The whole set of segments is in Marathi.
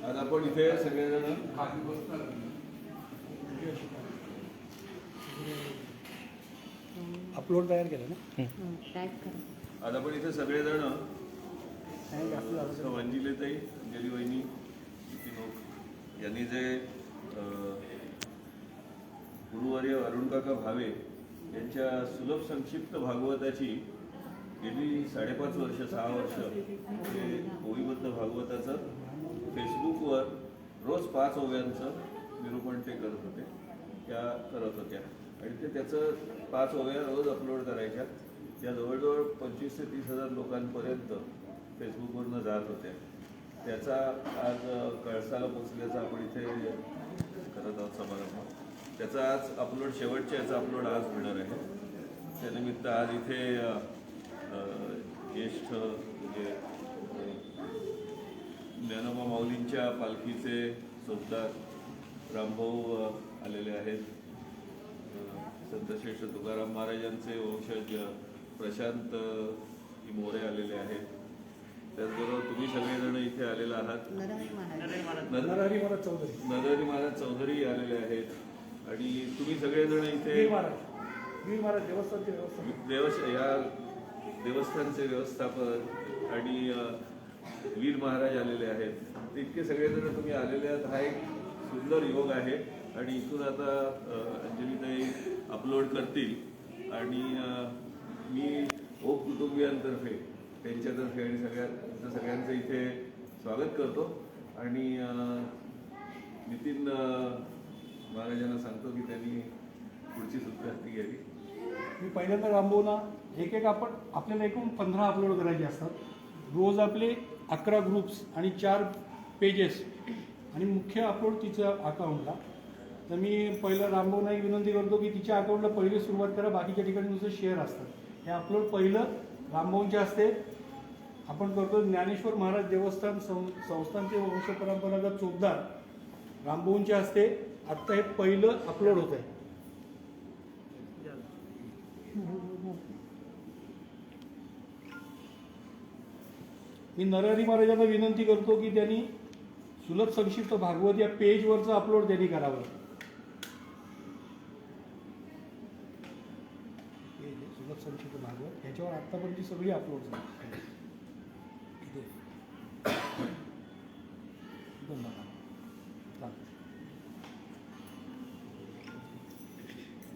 आज आपण इथे सगळेजण अपलोड तयार केलं ना. टाईप करा. आज आपण इथे सगळेजण अंजलीताई, अंजली वहिनी, नितीन यांनी जे गुरुवर्य अरुणकाका भावे यांच्या सुलभ संक्षिप्त भागवताची गेली 5.5 वर्ष 6 वर्ष ते ओवीबद्ध भागवताचं फेसबुकवर रोज 5 ओव्यांचं निरूपण ते करत होते, त्या करत होत्या आणि ते त्याचं 5 ओव्या रोज अपलोड करायच्या. त्या जवळजवळ 25 ते 30 हजार लोकांपर्यंत फेसबुकवरनं जात होत्या. त्याचा आज कळसाला पोचल्याचा आपण इथे करत आहोत समारंभ. त्याचा आज अपलोड शेवटच्या याचा अपलोड आज होणार आहे. त्यानिमित्त आज इथे ज्येष्ठ म्हणजे ज्ञानोबा माऊलींच्या पालखीचे चौकदार रामभाऊ आलेले आहेत. संतश्रेष्ठ तुकाराम महाराजांचे वंशज प्रशांत मोरे आलेले आहेत. त्याचबरोबर तुम्ही सगळेजण इथे आलेले आहात. नरहरी महाराज चौधरी आलेले आहेत आणि तुम्ही सगळेजण इथे वीर महाराज देवस्थानचे या देवस्थानचे व्यवस्थापक आणि वीर महाराज आलेले आहेत. इतके सगळेजण तुम्ही आलेले आहात. हा एक सुंदर योग आहे आणि इथून आता अंजलीताई अपलोड करतील आणि मी ओक कुटुंबियांतर्फे त्यांच्यातर्फे आणि सगळ्यांचं इथे स्वागत करतो आणि नितीन महाराजांना सांगतो की त्यांनी पुढची सूत्र हाती घ्यावी. मी पहिल्यांदा रामभाऊना एक आपण आपल्याला एकूण 15 अपलोड करायचे असतात. रोज आपले 11 ग्रुप्स आणि 4 पेजेस आणि मुख्य अपलोड तिच्या अकाउंटला. तर मी पहिलं रामभाऊना एक विनंती करतो की तिच्या अकाउंटला पहिले सुरुवात करा, बाकीच्या ठिकाणी नुसतं शेअर असतात. हे अपलोड पहिलं रामभाऊंच्या हस्ते आपण करतो. ज्ञानेश्वर महाराज देवस्थान संस्थानचे वंशपरंपरागत चोपदार रामभाऊंच्या हस्ते आत्ता हे पहिलं अपलोड होत आहे. मी नरहरी महाराजांना विनंती करतो की त्यांनी सुलभ संक्षिप्त भागवत या पेजवरचं अपलोड त्यांनी करावं. सुलभ संक्षिप्त भागवत याच्यावर आत्तापर्यंत सगळी अपलोड झाली.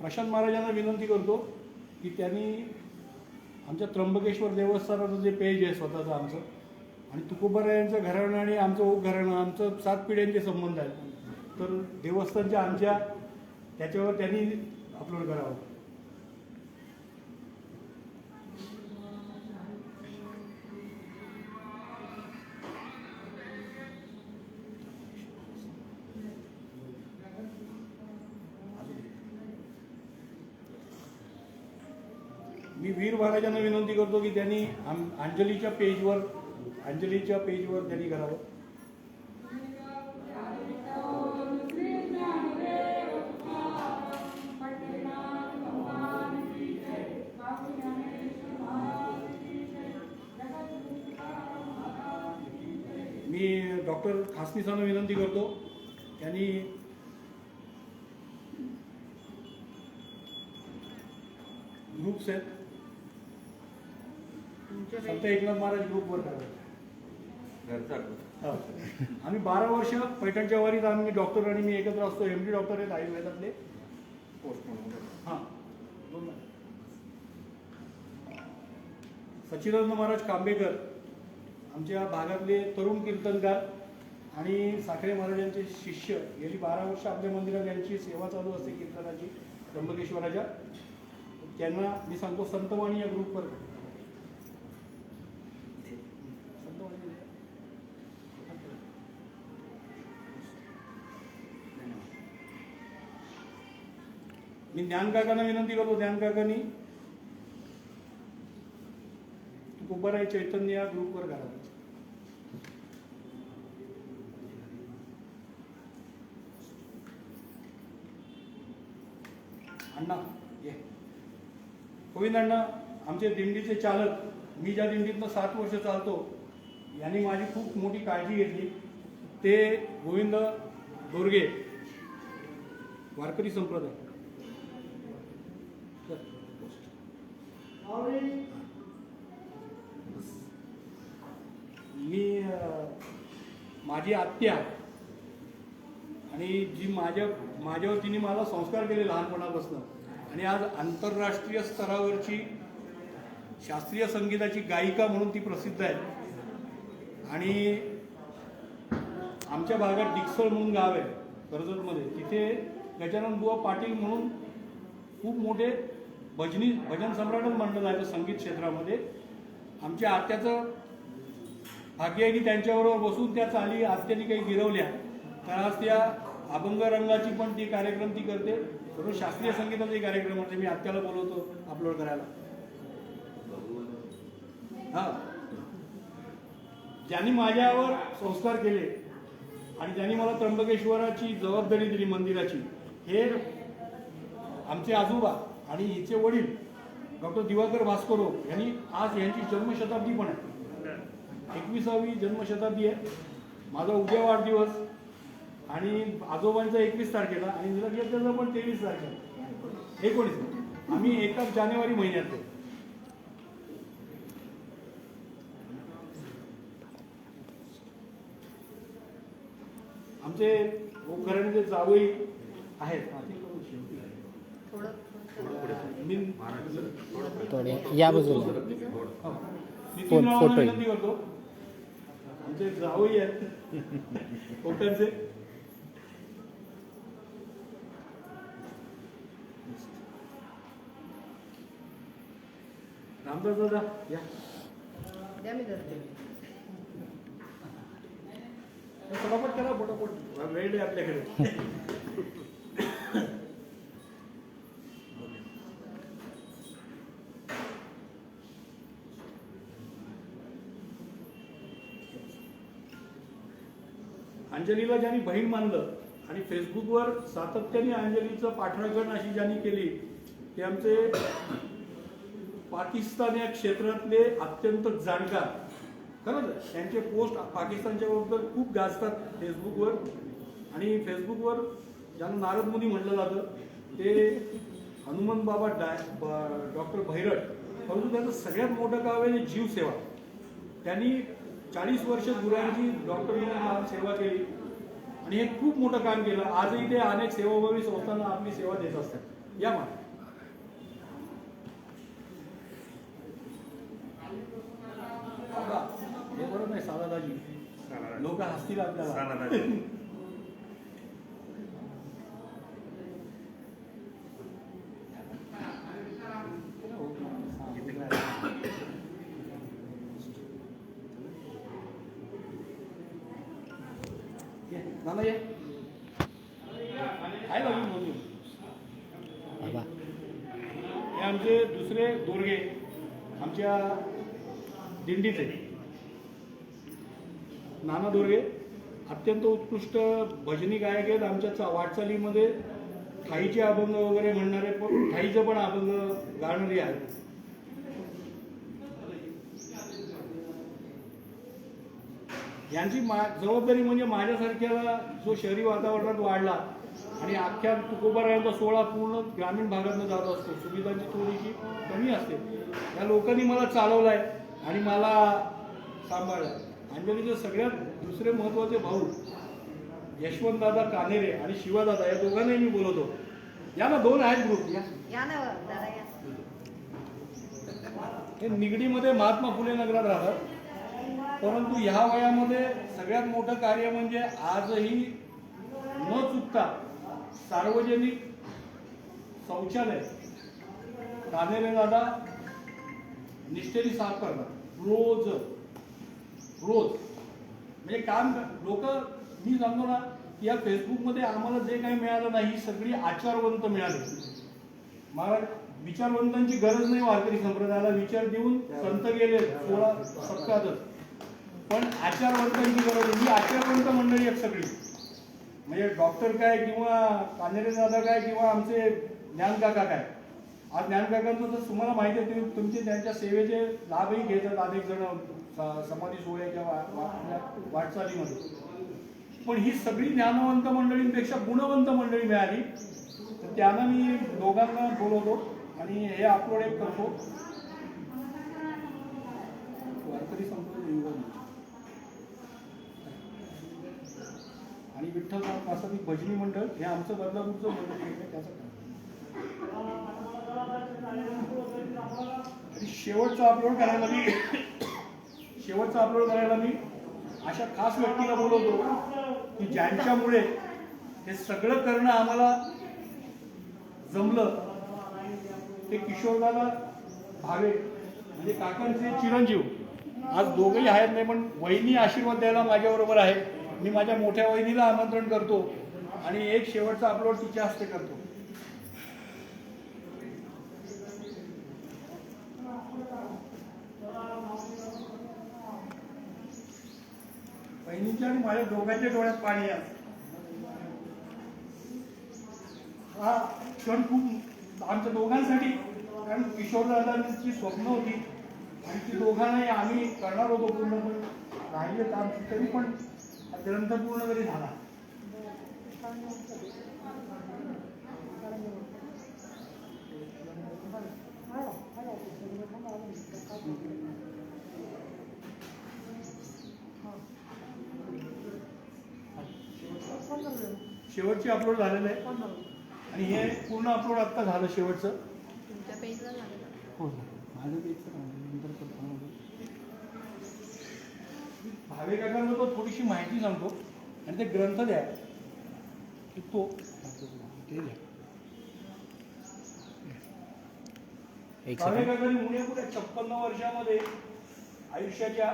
प्रशांत महाराजांना विनंती करतो की त्यांनी आमच्या त्र्यंबकेश्वर देवस्थानाचं जे पेज आहे स्वतःचं आमचं आणि तुकोबारायांचं घराणं आणि आमचं ओक घराणं आमचं 7 पिढ्यांचे संबंध आहेत. तर देवस्थानच्या आमच्या त्याच्यावर त्यांनी अपलोड करावं. मी वीर महाराजांना विनंती करतो की त्यांनी अंजलीच्या पेजवर त्यांनी करावं. मी डॉक्टर खासनीसांना विनंती करतो त्यांनी ग्रुप्स आहेत संत एकनाथ महाराज ग्रुपवर करायचं. आम्ही 12 वर्ष पैठणच्या वारीत आम्ही डॉक्टर आणि मी एकत्र असतो. MD डॉक्टर आहेत आयुर्वेदातले. हां सच्चिदानंद महाराज कांबेकर आमच्या भागातले तरुण कीर्तनकार आणि साखरे महाराजांचे शिष्य. गेली 12 वर्ष आपल्या मंदिरात यांची सेवा चालू असते कीर्तनाची त्र्यंबकेश्वराच्या. त्यांना मी सांगतो संतवाणी या ग्रुपवर मी ज्ञानकाकांना विनंती करतो. ज्ञानकाकांनी तुकोबाराय चैतन्य या ग्रुपवर करावं. अण्णा ये गोविंद अण्णा आमचे दिंडीचे चालक. मी ज्या दिंडीतनं 7 वर्ष चालतो यांनी माझी खूप मोठी काळजी घेतली. ते गोविंद दोरगे वारकरी संप्रदाय. मी माझी आत्या आणि जी माझ्यावर तिने मला संस्कार केले लहानपणापासून आणि आज आंतरराष्ट्रीय स्तरावरची शास्त्रीय संगीताची गायिका म्हणून ती प्रसिद्ध आहे. आणि आमच्या भागात डिक्सळ म्हणून गाव आहे कर्जतमध्ये, तिथे गजानन बुवा पाटील म्हणून खूप मोठे भजन सम्राटच म्हटलं जायचं संगीत क्षेत्रामध्ये. आमच्या आत्याचं भाग्य आहे की त्यांच्याबरोबर बसून त्या चाली आत्याने काही गिरवल्या तर आज त्या अभंग रंगाची पण ती कार्यक्रम ती करते. सर्व शास्त्रीय संगीताचे कार्यक्रम होते. मी आत्याला बोलवतो अपलोड करायला. हा, ज्यांनी माझ्यावर संस्कार केले आणि ज्यांनी मला त्र्यंबकेश्वराची जबाबदारी दिली मंदिराची, हे आमचे आजोबा आणि हिचे वडील डॉक्टर दिवाकर भास्करो यांनी आज यांची जन्मशताब्दी पण आहे. 21वी जन्मशताब्दी आहे. माझा उद्या वाढदिवस आणि आजोबांचा 21 तारखेला आणि निलंग्याचा पण 23 तारखेला 19. आम्ही 1 जानेवारी महिन्यात. आमचे घराणे जावई आहेत. थोडे या बाजूला फोटो विनंती करतो. आमचे जावई आहेत कोकणचे. रामदास दादा या. फटाफट करा, फटाफट वेळ आहे आपल्याकडे. अंजलीला ज्यांनी बहीण मानलं आणि फेसबुकवर सातत्याने अंजलीचं पाठराखण अशी ज्यांनी केली ते आमचे पाकिस्तान या क्षेत्रातले अत्यंत जाणकार. खरंच त्यांचे पोस्ट पाकिस्तानच्या बद्दल खूप गाजतात फेसबुकवर. आणि फेसबुकवर ज्यांना नारद मुनी म्हटलं जातं ते हनुमान बाबा डॉक्टर भैरट. परंतु त्यांचं सगळ्यात मोठं काम आहे जीवसेवा. त्यांनी 40 वर्ष गुरांची डॉक्टर म्हणून सेवा केली आणि हे खूप मोठं काम केलं. आजही ते अनेक सेवाभावी संस्थांना आपली सेवा देत असतात. या मा हे बरोबर नाही साधा दाजी, लोक हसतील आपल्याला. नाना ये काय लागून बोलू. बाबा हे आमचे दुसरे दोरगे आमच्या दिंडीचे नाना दोरगे अत्यंत उत्कृष्ट भजनी गायक आहेत. आमच्या वाटचालीमध्ये ठाईचे अभंग वगैरे म्हणणारे पण ठाईचं पण अभंग गाणारे आहेत. यांची जबाबदारी म्हणजे माझ्यासारख्याला जो शहरी वातावरणात वाढला आणि अख्ख्या तुकोबारायांचा सोहळा पूर्ण ग्रामीण भागातून जात असतो, सुविधांची थोडीशी कमी असते, या लोकांनी मला चालवलाय आणि मला सांभाळलाय. अंजलीचे सगळ्यात दुसरे महत्वाचे भाऊ यशवंत दादा कानेरे आणि शिवादादा या दोघांनाही मी बोलवतो. या ना, 2 आहेत ग्रुप. हे निगडीमध्ये महात्मा फुले नगरात राहतात. परंतु ह्या वयामध्ये सगळ्यात मोठं कार्य म्हणजे आजही न चुकता सार्वजनिक शौचालय कानेरे दादा निष्ठेने साफ करतात रोज म्हणजे काम. लोक मी सांगतो ना की या फेसबुकमध्ये आम्हाला जे काही मिळालं नाही ही सगळी आचारवंत मिळाली. मला विचारवंतांची गरज नाही. वारकरी संप्रदायाला विचार देऊन संत गेले 16 शतकातच, पण आचारवंतांची गरज आहे. ही आचारवंत मंडळी आहेत सगळी. म्हणजे डॉक्टर काय किंवा कानेरे दादा काय किंवा आमचे ज्ञानकाका काय. आज ज्ञानकाकांचं तर तुम्हाला माहिती आहे, तुम्ही तुमचे त्यांच्या सेवेचे लाभही घेतात अनेक जण समाधी सोहळ्याच्या वाटचालीमध्ये. पण ही सगळी ज्ञानवंत मंडळींपेक्षा गुणवंत मंडळी मिळाली. तर त्यांना मी दोघांना बोलवतो आणि हे अपलोड एक करतो. वारकरी संप्रदाय आणि विठ्ठल वासदी भजनी मंडळ हे आमचं बदलापूरचं मंडळ आहे त्याचं काम. आणि शेवटचं अपलोड करायला मी अशा खास व्यक्तीला बोलवतो की ज्यांच्यामुळे हे सगळं करणं आम्हाला जमलं. ते किशोरदादा भावे म्हणजे काकांचे चिरंजीव. आज दोघंही आहेत नाही पण वहिनी आशीर्वाद द्यायला माझ्याबरोबर आहे. मी माझ्या मोठ्या वहिनीला आमंत्रण करतो आणि एक शेवटचा अपलोड तिच्या हस्ते करतो. बहिणीच्या आणि माझ्या दोघांच्या डोळ्यात पाणी आहे. हा क्षण खूप आमच्या दोघांसाठी, कारण किशोरदादांची स्वप्न होती आणि ती दोघांनाही आम्ही करणार होतो पूर्ण, पण राहिले काम तरी पण ग्रंथ पूर्ण तरी झाला. शेवटची अपलोड झालेलं आहे आणि हे पूर्ण अपलोड आता झालं शेवटचं. तुमच्या पेजला लागलं. हो माझं पेजचं नंतर करतो. भावे काकांना तो थोडीशी माहिती सांगतो आणि ते ग्रंथ द्या की तो ते द्या. भावे काकांनी पुण्यापुढे 56 वर्षामध्ये आयुष्याच्या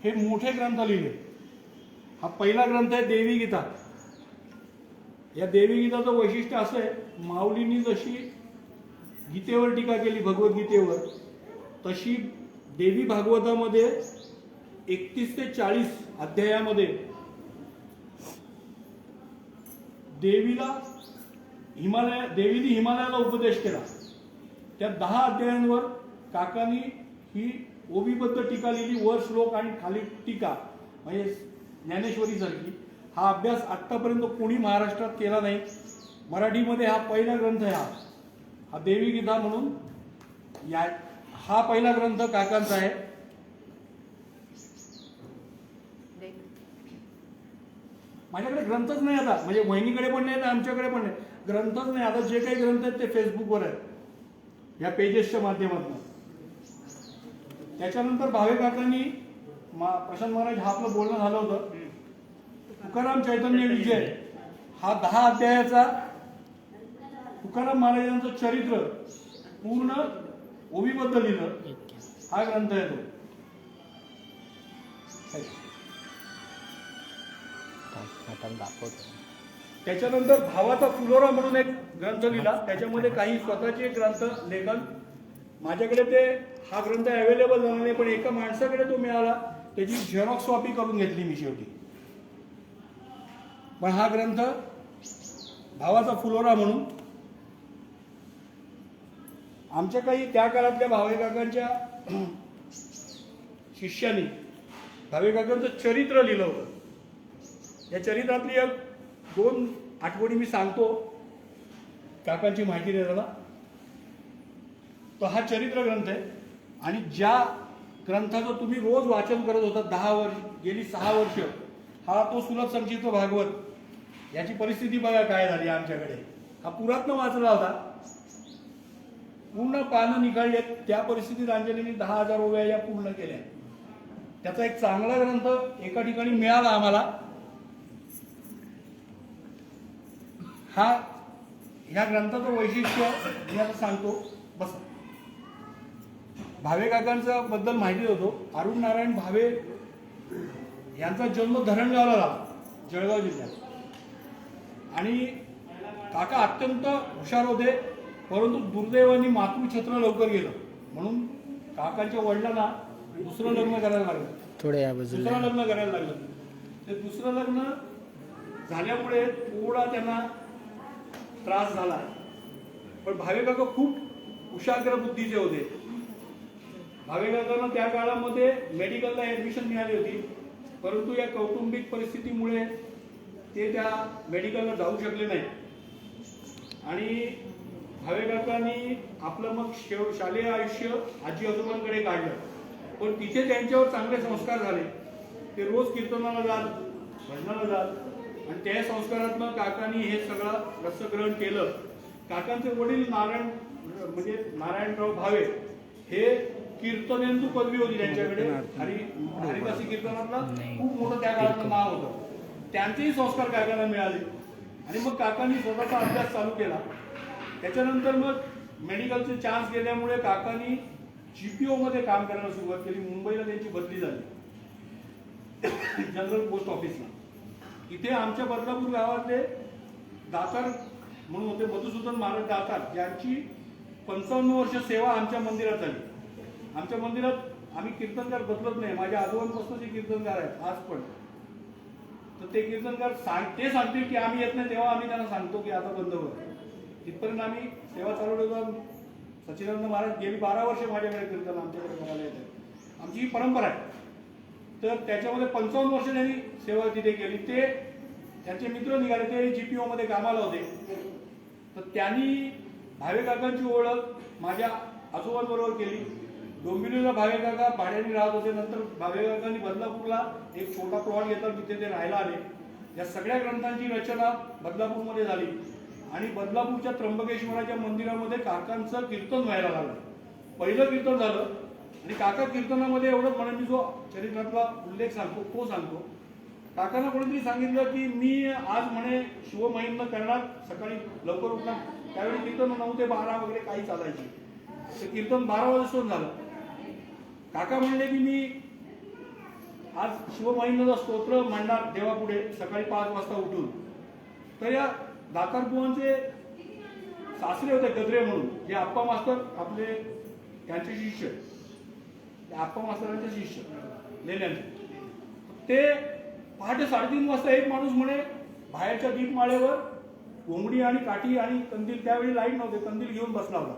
हे मोठे ग्रंथ लिहिले. हा पहिला ग्रंथ आहे देवी गीता. या देवी गीताचं वैशिष्ट्य असं आहे, माऊलींनी जशी गीतेवर टीका केली भगवद्गीतेवर, तशी देवी भागवतामध्ये 31 ते 40 अध्यायामध्ये देवीने हिमालयाला उपदेश केला. त्या 10 अध्यायांवर काकांनी ही ओवीबद्ध टीका लिहिली, वर श्लोक आणि खाली टीका, म्हणजे ज्ञानेश्वरी सारखी. हा अभ्यास आतापर्यंत कोणी महाराष्ट्रात केला नाही. मराठीमध्ये हा पहिला ग्रंथ आहे. हा देवी गीता म्हणून हा पहिला ग्रंथ काकांचा आहे. माझ्याकडे ग्रंथच नाही आता, म्हणजे वहिनीकडे पण नाही, आमच्याकडे पण नाही, ग्रंथच नाही. आता जे काही ग्रंथ आहेत ते फेसबुकवर आहेत या पेजेसच्या माध्यमातून. त्याच्यानंतर भावे काकांनी प्रशांत महाराज हा आपलं बोलणं झालं होतं, तुकाराम चैतन्य विजय हा 10 अध्यायाचा तुकाराम महाराजांचं चरित्र पूर्ण ओवीबद्ध लिहिलं. हा ग्रंथ आहे तो. त्याच्यानंतर भावाचा फुलोरा म्हणून एक ग्रंथ लिहिला. त्याच्यामध्ये काही स्वतःचे ग्रंथ लेखन. माझ्याकडे ते हा ग्रंथ अवेलेबल झाला नाही, पण एका माणसाकडे तो मिळाला, त्याची झेरॉक्स कॉपी करून घेतली मी शेवटी. पण हा ग्रंथ भावाचा फुलोरा म्हणून आमच्या काही त्या काळातल्या भावे काकांच्या शिष्यांनी भावे काकांचं चरित्र लिहिलं होतं. या चरित्रातली 2 आठवणी मी सांगतो काकांची माहिती देताना. तो हा चरित्र ग्रंथ आहे आणि ज्या ग्रंथाचं तुम्ही रोज वाचन करत होता गेली 6 वर्ष, हा तो सुलभ संक्षिप्त भागवत. याची परिस्थिती बघा काय झाली आमच्याकडे. हा पुरातन वाचला होता, पूर्ण पानं निघाली आहेत. त्या परिस्थितीत अंजलीने 10,000 ओव्या या पूर्ण केल्या. त्याचा एक चांगला ग्रंथ एका ठिकाणी मिळाला आम्हाला. ह्या ग्रंथाचं वैशिष्ट्य मी आता सांगतो. बस भावे काकांचा बद्दल माहिती होतो. अरुण नारायण भावे यांचा जन्म धरणगावला झाला, जळगाव जिल्ह्यात. आणि काका अत्यंत हुशार होते, परंतु दुर्दैवाने मातृछत्र लवकर गेलं, म्हणून काकांच्या वडिलांना दुसरं लग्न करायला लागलं. दुसरं लग्न करायला लागलं. ते दुसरं लग्न झाल्यामुळे थोडा त्यांना त्रास झाला. पण भावे काका खूप कुशाग्र बुद्धीचे होते. भावे काकांना त्या काळामध्ये मेडिकलला ऍडमिशन मिळाली होती, परंतु या कौटुंबिक परिस्थितीमुळे ते त्या मेडिकलला जाऊ शकले नाही आणि भावे काकांनी आपलं मग शालेय आयुष्य आजी आजोबांकडे काढलं. पण तिथे त्यांच्यावर चांगले संस्कार झाले. ते रोज कीर्तनाला जात, भजनाला जात आणि त्या संस्कारातनं काकांनी हे सगळं रसग्रहण केलं. काकांचे वडील नारायणराव भावे हे कीर्तनेंदू पदवी होती त्यांच्याकडे. हरिदासी कीर्तनातला खूप मोठं त्या काळातलं नाव होतं. त्यांचेही संस्कार काकांना मिळाले आणि मग काकांनी स्वतःचा अभ्यास चालू केला. त्याच्यानंतर मग मेडिकलचे चान्स गेल्यामुळे काकांनी GPO मध्ये काम करायला सुरुवात केली. मुंबईला त्यांची बदली झाली जनरल पोस्ट ऑफिसला. इथे आमच्या बदलापूर गावातले दातार म्हणून होते, मधुसूदन महाराज दातार, ज्यांची 55 वर्ष सेवा आमच्या मंदिरात झाली. आमच्या मंदिरात आम्ही कीर्तनकार बदलत नाही. माझ्या आजोबांपासून जे कीर्तनकार आहेत आज पण, तर ते कीर्तनकार ते सांगतील की आम्ही येत नाही तेव्हा आम्ही त्यांना सांगतो की आता बंद कर. तिथपर्यंत आम्ही सेवा चालू ठेवतो. सच्चिदानंद महाराज गेली 12 वर्ष माझ्याकडे कीर्तन आमच्याकडे करायला येतात. आमची ही परंपरा आहे. तर त्याच्यामध्ये 55 वर्ष त्यांनी सेवा तिथे केली. ते त्यांचे मित्र निघाले, ते GPO मध्ये कामाला होते. तर त्यांनी भावे काकांची ओळख माझ्या आजोबांबरोबर केली. डोंबिवलीला भावे काका भाड्याने राहत होते. नंतर भावे काकांनी बदलापूरला एक छोटा प्लॉट घेतला, तिथे ते राहायला आले. या सगळ्या ग्रंथांची रचना बदलापूरमध्ये झाली आणि बदलापूरच्या त्र्यंबकेश्वराच्या मंदिरामध्ये काकांचं कीर्तन व्हायला लागलं. पहिलं कीर्तन झालं आणि काका कीर्तनामध्ये एवढंच म्हणे, मी जो चरित्रातला उल्लेख सांगतो तो सांगतो. काकांना कोणीतरी सांगितलं की मी आज म्हणे शिवमहिम्न करणार, सकाळी लवकर उठणार. त्यावेळी कीर्तन 9 ते 12 वगैरे काही चालायची. तर कीर्तन 12 वाजता झालं. काका म्हणले की मी आज शिवमहिम्नाचं स्तोत्र म्हणणार देवापुढे सकाळी 5 वाजता उठून. तर या दातारबुवांचे सासरे होते गद्रे म्हणून, जे आप्पा मास्तर आपले त्यांचे शिष्य, आप्पा मास्तरांचे शिष्य लेण्यांचे. ते पहाटे 3:30 वाजता एक माणूस म्हणे बाहेरच्या दीपमाळेवर घोंगडी आणि काठी आणि कंदील, त्यावेळी लाईट नव्हते, कंदील घेऊन बसला होता.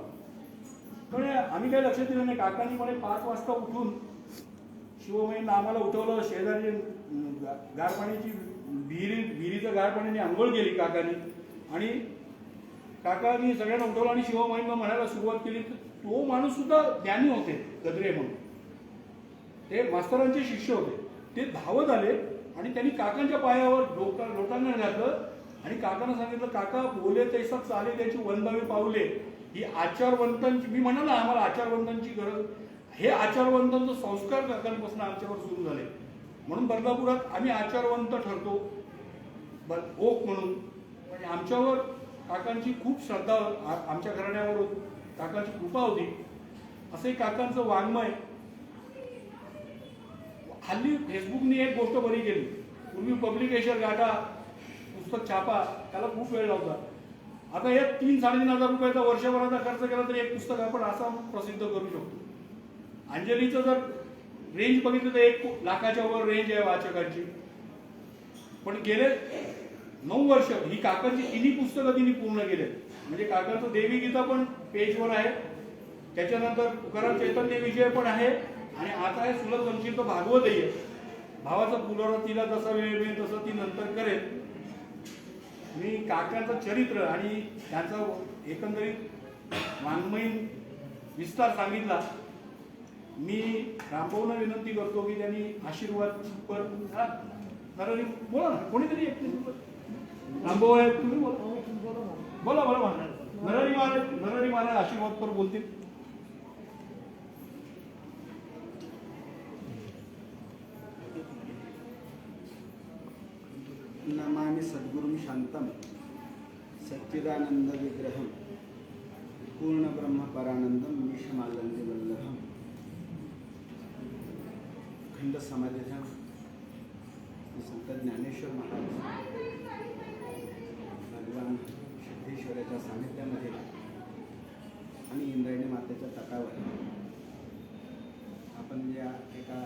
पण आम्ही काही लक्ष दिलं नाही. काकांनी म्हणे 5 वाजता उठून शिवमहिम्न आम्हाला उठवलं. शेजारी गार पाण्याची विहिरीचं गार पाण्याने आंघोळ केली काकांनी आणि काकांनी सगळ्यांना उठवलं आणि शिवमहिम्न म्हणायला सुरुवात केली. तो माणूस सुद्धा ज्ञानी होते गद्रे म्हणून, ते मास्तरांचे शिष्य होते. ते धावत आले आणि त्यांनी काकांच्या पायावर लोटांगण घातलं आणि काकांना सांगितलं, काका बोले तैसा चाले त्याची वंदावी पावले. ही आचारवंतांची, मी म्हणाला आम्हाला आचारवंतांची गरज, हे आचारवंतांचं संस्कार काकांपासून आमच्यावर सुरू झाले. म्हणून बदलापुरात आम्ही आचारवंत ठरतो ओक म्हणून. म्हणजे आमच्यावर काकांची खूप श्रद्धा, आमच्या घराण्यावर होती, काकांची कृपा होती. असे काकांचं वाङ्मय. हल्ली फेसबुकने एक गोष्ट बरी केली. पूर्वी पब्लिकेशन गाठा, पुस्तक छापा, त्याला खूप वेळ लावता. आता हे 3-3.5 रुपयाचा वर्षभराचा खर्च केला तर एक पुस्तक आपण असं प्रसिद्ध करू शकतो. अंजलीचं जर रेंज बघितलं तर 1 लाखाच्या वर रेंज आहे वाचकांची. पण गेले 9 वर्ष ही काकांची तिन्ही पुस्तकं तिने पूर्ण केले. म्हणजे काकांचं देवी गीता पण पेजवर आहे, त्याच्यानंतर तुकाराम चैतन्य विजय पण आहे आणि आता हे सुलभ संक्षिप्त भागवतही आहे. भावाचा पुनरावृत्तीला जसा वेळ मिळेल तसं ती नंतर करेल. मी काकांचं चरित्र आणि त्यांचा एकंदरीत वाङ्मयीन विस्तार सांगितला. मी रामभाऊंना विनंती करतो की त्यांनी आशीर्वाद पर बोला ना, कोणीतरी रामभाऊ आहे, तुम्ही बोला बोला नरहरी महाराज आशीर्वाद पर बोलतील. नमामि सद्गुरुं शांतं सच्चिदानंद विग्रहं पूर्ण ब्रह्म परानंदं मीशमालंदे वल्लभं खंड समाधीधर संत ज्ञानेश्वर महाराज भगवान सिद्धेश्वराच्या सानिध्यामध्ये आणि इंद्रायणी मातेच्या तटावर आपण या एका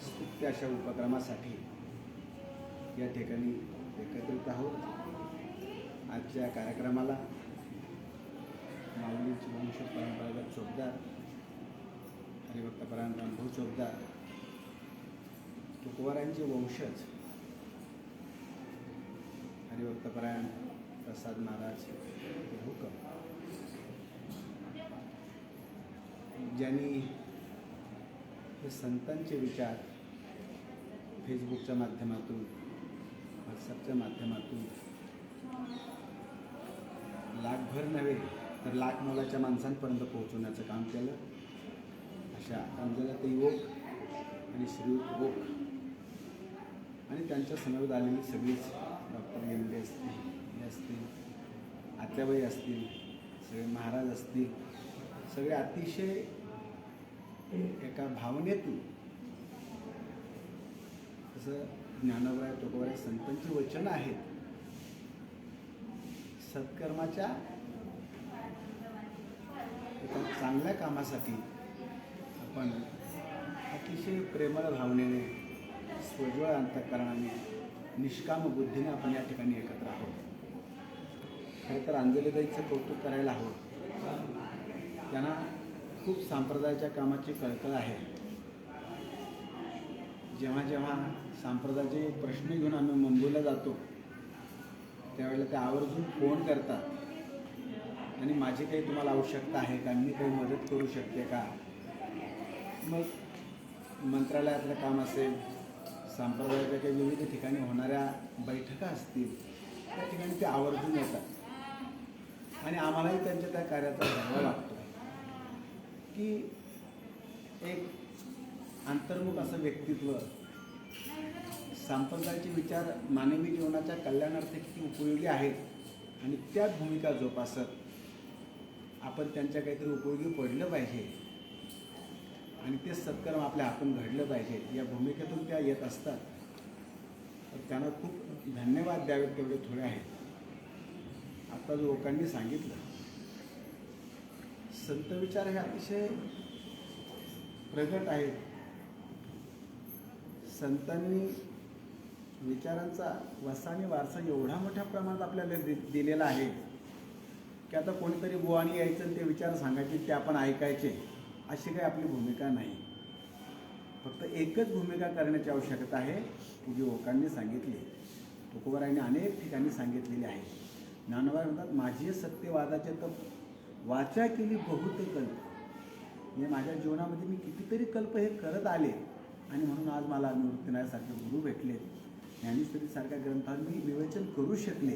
स्तुत्य अशा उपक्रमासाठी या ठिकाणी एकत्रित आहोत. आजच्या कार्यक्रमाला माऊली वंश परंपरागत चोपदार हरिभक्तपरायण रामभाऊ चोपदार तुकोबारायांचे वंशज हरिभक्तपरायण प्रसाद महाराज हुकम ज्यांनी हे संतांचे विचार फेसबुकच्या माध्यमातून व्हॉट्सअपच्या माध्यमातून लाखभर नव्हे तर लाख मोलाच्या माणसांपर्यंत पोहोचवण्याचं काम केलं. अशा अंजनाताई ओक आणि श्रीयुत ओक आणि त्यांच्या समवेत आलेली सगळीच डॉक्टर एम.डी. असतील, हे असतील, आत्याबाई असतील, सगळे महाराज असतील, सगळे अतिशय एका भावनेतून जसं ज्ञानोबा तुकोबा संतांची वचनं आहेत सत्कर्माच्या एका चांगल्या कामासाठी आपण अतिशय प्रेमळ भावनेने स्वज्वळ अंतःकरणाने निष्काम बुद्धीने आपण या ठिकाणी एकत्र आहोत. खरं तर अंजलीताईचं कौतुक करायला हवं. त्यांना खूप संप्रदायाच्या कामाची कळकळ आहे. जेव्हा जेव्हा संप्रदायाचे प्रश्न घेऊन आम्ही मुंबईला जातो त्यावेळेला ते आवर्जून फोन करतात आणि माझी काही तुम्हाला आवश्यकता आहे का, मी काही मदत करू शकते का. मग मंत्रालयातलं काम असेल, संप्रदायाच्या काही विविध ठिकाणी होणाऱ्या बैठका असतील त्या ठिकाणी ते आवर्जून येतात आणि आम्हालाही त्यांच्या त्या कार्याचा गर्व वाटतो की एक अंतर्मुख असं व्यक्तित्व संप्रदायाचे विचार मानवी जीवनाच्या कल्याणार्थ किती उपयोगी आहेत आणि त्या भूमिका जोपासत आपण त्यांच्या काहीतरी उपयोगी पडलं पाहिजे आणि ते सत्कर्म आपल्या हातून घडलं पाहिजे या भूमिकेतून त्या येत असतात. तर त्यांना खूप धन्यवाद द्यावेत तेवढे थोडे आहेत. आता जो लोकांनी सांगितलं संत विचार हे अतिशय प्रगट आहेत. संतांनी विचारांचा वसा आणि वारसा एवढा मोठ्या प्रमाणात आपल्याला दिलेला आहे की आता कोणीतरी बुवानी यायचं आणि ते विचार सांगायचे ते आपण ऐकायचे अशी काही आपली भूमिका नाही. फक्त एकच भूमिका करण्याची आवश्यकता आहे की जी लोकांनी सांगितली. तुकोबारायांनी अनेक ठिकाणी सांगितलेली आहे. ज्ञानोबा म्हणतात माझी सत्यवादाचे तर वाचा केली बहुत कल्प. म्हणजे माझ्या जीवनामध्ये मी कितीतरी कल्प हे करत आले आणि म्हणून आज मला निवृत्तीनाथसारखे गुरु भेटले, ज्ञानेश्वरीसारख्या ग्रंथावर मी विवेचन करू शकले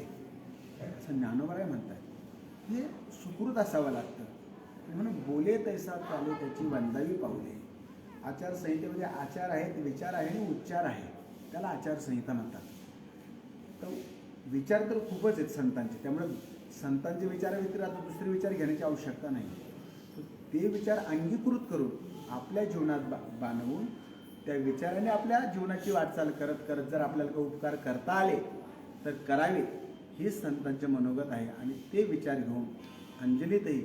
असं ज्ञानोबा म्हणतात. हे सुकृत असावं लागतं. म्हणून बोले तैसा चाले त्याची वंदावी पावले. आचारसंहितेमध्ये आचार आहेत, विचार आहे आणि उच्चार आहे, त्याला आचारसंहिता म्हणतात. तर विचार तर खूपच आहेत संतांचे, त्यामुळे संतांचे विचाराव्यतिरिक्त आता दुसरे विचार घेण्याची आवश्यकता नाही. ते विचार अंगीकृत करून आपल्या जीवनात बांधवून त्या विचाराने आपल्या जीवनाची वाटचाल करत करत जर आपल्याला काही उपकार करता आले तर करावे हे संतांचे मनोगत आहे. आणि ते विचार घेऊन अंजलीताई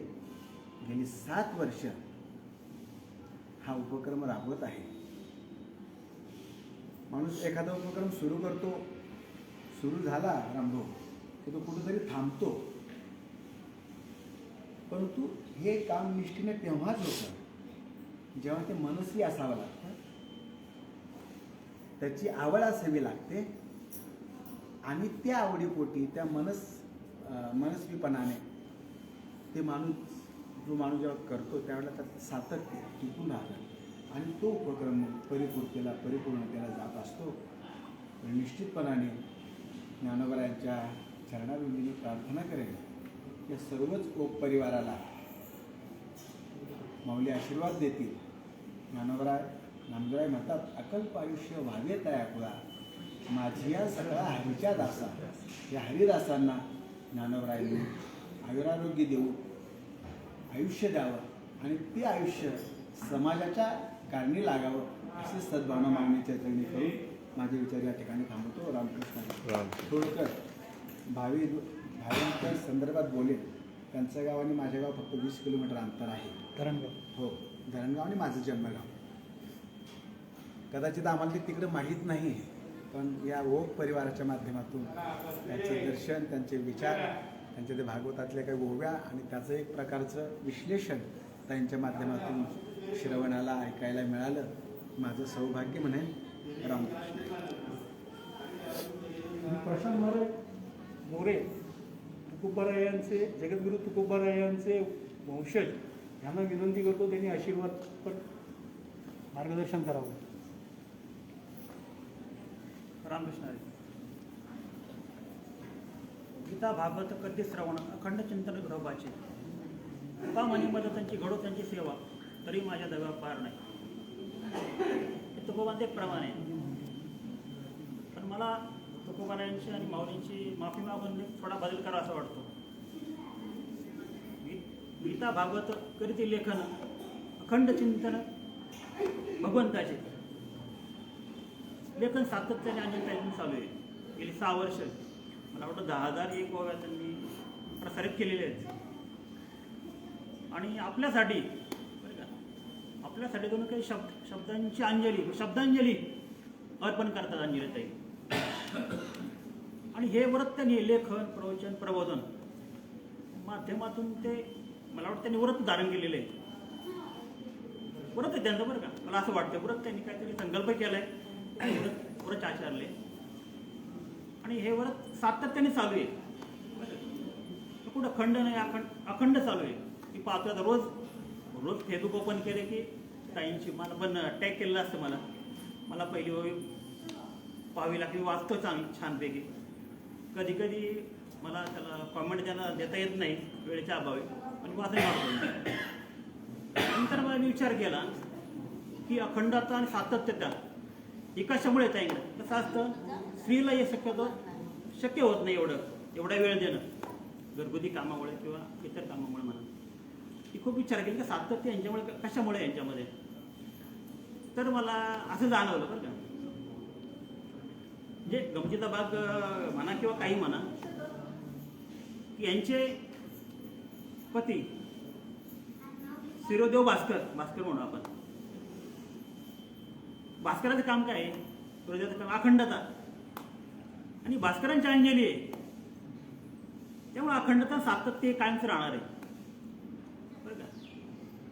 गेली 7 वर्ष हा उपक्रम राबवत आहे. माणूस एखादा उपक्रम सुरू करतो, सुरू झाला रामभाऊ की तो कुठेतरी थांबतो, परंतु हे काम निष्ठेने तेव्हाच होतं जेव्हा ते मनस्वी असावं लागतं, त्याची आवड असावी लागते आणि त्या आवडीपोटी त्या मनस्वीपणाने ते जो माणूस जेव्हा करतो त्यावेळेला त्यात सातत्य टिकून राहतं आणि तो उपक्रम परिपूर्णतेला जात असतो. निश्चितपणाने ज्ञानोबरायांच्या चरणाविंदीने प्रार्थना करेन या सर्वच ओक परिवाराला माऊली आशीर्वाद देतील. नामदेवराय म्हणतात अकल्प आयुष्य व्हावे तया कुळा माझी या सगळा हरीच्या दासा. या हरिदासांना ज्ञानोबरायांनी आयुरारोग्य देऊन आयुष्य द्यावं आणि ते आयुष्य समाजाच्या कारणी लागावं अशी सद्भावना मागण्याच्या चरणी करून माझे विचार या ठिकाणी थांबवतो. रामकृष्ण. थोडक्यात भावींच्या संदर्भात बोलेन. त्यांचं गाव आणि माझे गाव फक्त 20 किलोमीटर अंतर आहे. धरणगाव. हो, धरणगाव आणि माझं जन्मगाव. कदाचित आम्हाला ते तिकडे माहीत नाही, पण या ओक परिवाराच्या माध्यमातून त्यांचं दर्शन, त्यांचे विचार, त्यांच्या ते भागवतातल्या काही ओव्या आणि त्याचं एक प्रकारचं विश्लेषण त्यांच्या माध्यमातून श्रवणाला ऐकायला मिळालं. माझं सौभाग्य म्हणेन. रामकृष्ण. प्रशांत मोरे तुकोबारायांचे जगद्गुरू तुकोबारायांचे वंशज यांना विनंती करतो त्यांनी आशीर्वाद मार्गदर्शन करावं. रामकृष्ण हरी. गीता भागवत कधी श्रवण अखंड चिंतन ग्रहबाचे तुका मनी मदतांची घडो त्यांची सेवा तरी माझ्या दव्या पार नाही. हे तुकोबांचे एक प्रमाण आहे. पण मला तुकोबारायांची आणि माऊलींची माफी मागून थोडा बदल करा असं वाटतो. गीता भागवत करीत लेखन अखंड चिंतन भगवंताचे लेखन सातत्याने अंजलीताईंनी चालू आहे. गेली 6 वर्ष मला वाटतं 10,001 ओव्या त्यांनी प्रसारित केलेल्या आहेत. आणि आपल्यासाठी बरं का आपल्यासाठी दोन काही शब्दांजली अर्पण करतात अंजलीताई. आणि हे व्रत त्यांनी लेखन प्रवचन प्रबोधन माध्यमातून ते मला वाटतं त्यांनी व्रत धारण केलेलं आहे. व्रत आहे त्यांचं बरं का. मला असं वाटतं व्रत त्यांनी काहीतरी संकल्प केला आहे व्रत आचरले आणि हे व्रत सातत्याने चालू आहे. कुठं खंड नाही अखंड चालू आहे. मी पाहतो आता रोज फेसबुक ओपन केले की ताईंची मला पण टॅग केलेलं असतं. मला पहिली ओवी पाहावी लागली. वाचतो छानपैकी. कधी कधी मला त्याला कॉमेंट त्यांना देता येत नाही वेळेच्या अभावी पण वाचायला वाटतो. नंतर मला मी विचार केला की अखंडता आणि सातत्यता हे कशामुळे येत आहे. कसं असतं स्त्रीला हे शक्य होत नाही एवढा वेळ देणं घरगुती कामामुळे किंवा इतर कामामुळे म्हणा. मी खूप विचार केला की सातत्य यांच्यामुळे कशामुळे यांच्यामध्ये. तर मला असं जाणवलं बरं का म्हणजे गमतीचा भाग म्हणा किंवा काही म्हणा की यांचे पती शिरोदेव भास्कर म्हणू आपण. भास्कराचं काम काय आहे. शिरोदेवाचं काम अखंडता आणि भास्करांची अंजली आहे. त्यामुळे अखंडता सातत्य कायमच राहणार आहे बरं का.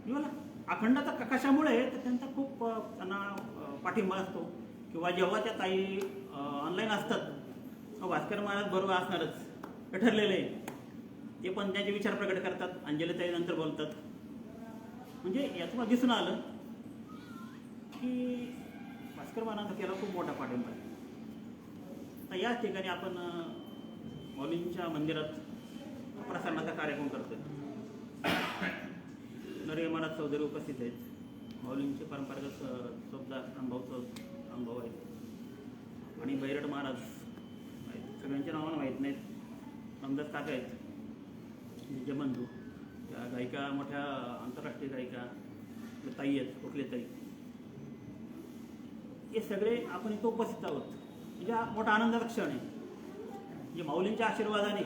मला अखंडता कशामुळे तर त्यांचा खूप त्यांना पाठिंबा असतो किंवा जेव्हा त्या ताई ऑनलाईन असतात भास्कर महाराज बरोबर असणारच हे ठरलेलं आहे. ते पण त्यांचे विचार प्रकट करतात. अंजलीताई नंतर बोलतात. म्हणजे याचं मला दिसून आलं की भास्कर महाराजांचा केला खूप मोठा पाठिंबा आहे. तर याच ठिकाणी आपण माऊलींच्या मंदिरात प्रसारणाचा कार्यक्रम करतोय. नरे महाराज चौधरी उपस्थित आहेत. माऊलींचे परंपरागत चौकदार रामभाऊ आहेत आणि बैरट महाराज आहेत. सगळ्यांच्या नावानं माहीत नाहीत. रामदास काका आहेत जमंतू त्या गायिका मोठ्या आंतरराष्ट्रीय गायिका ताई आहेत कुठले ताई. हे सगळे आपण इथं उपस्थित आहोत. म्हणजे हा मोठा आनंदाचा क्षण आहे. म्हणजे माऊलींच्या आशीर्वादाने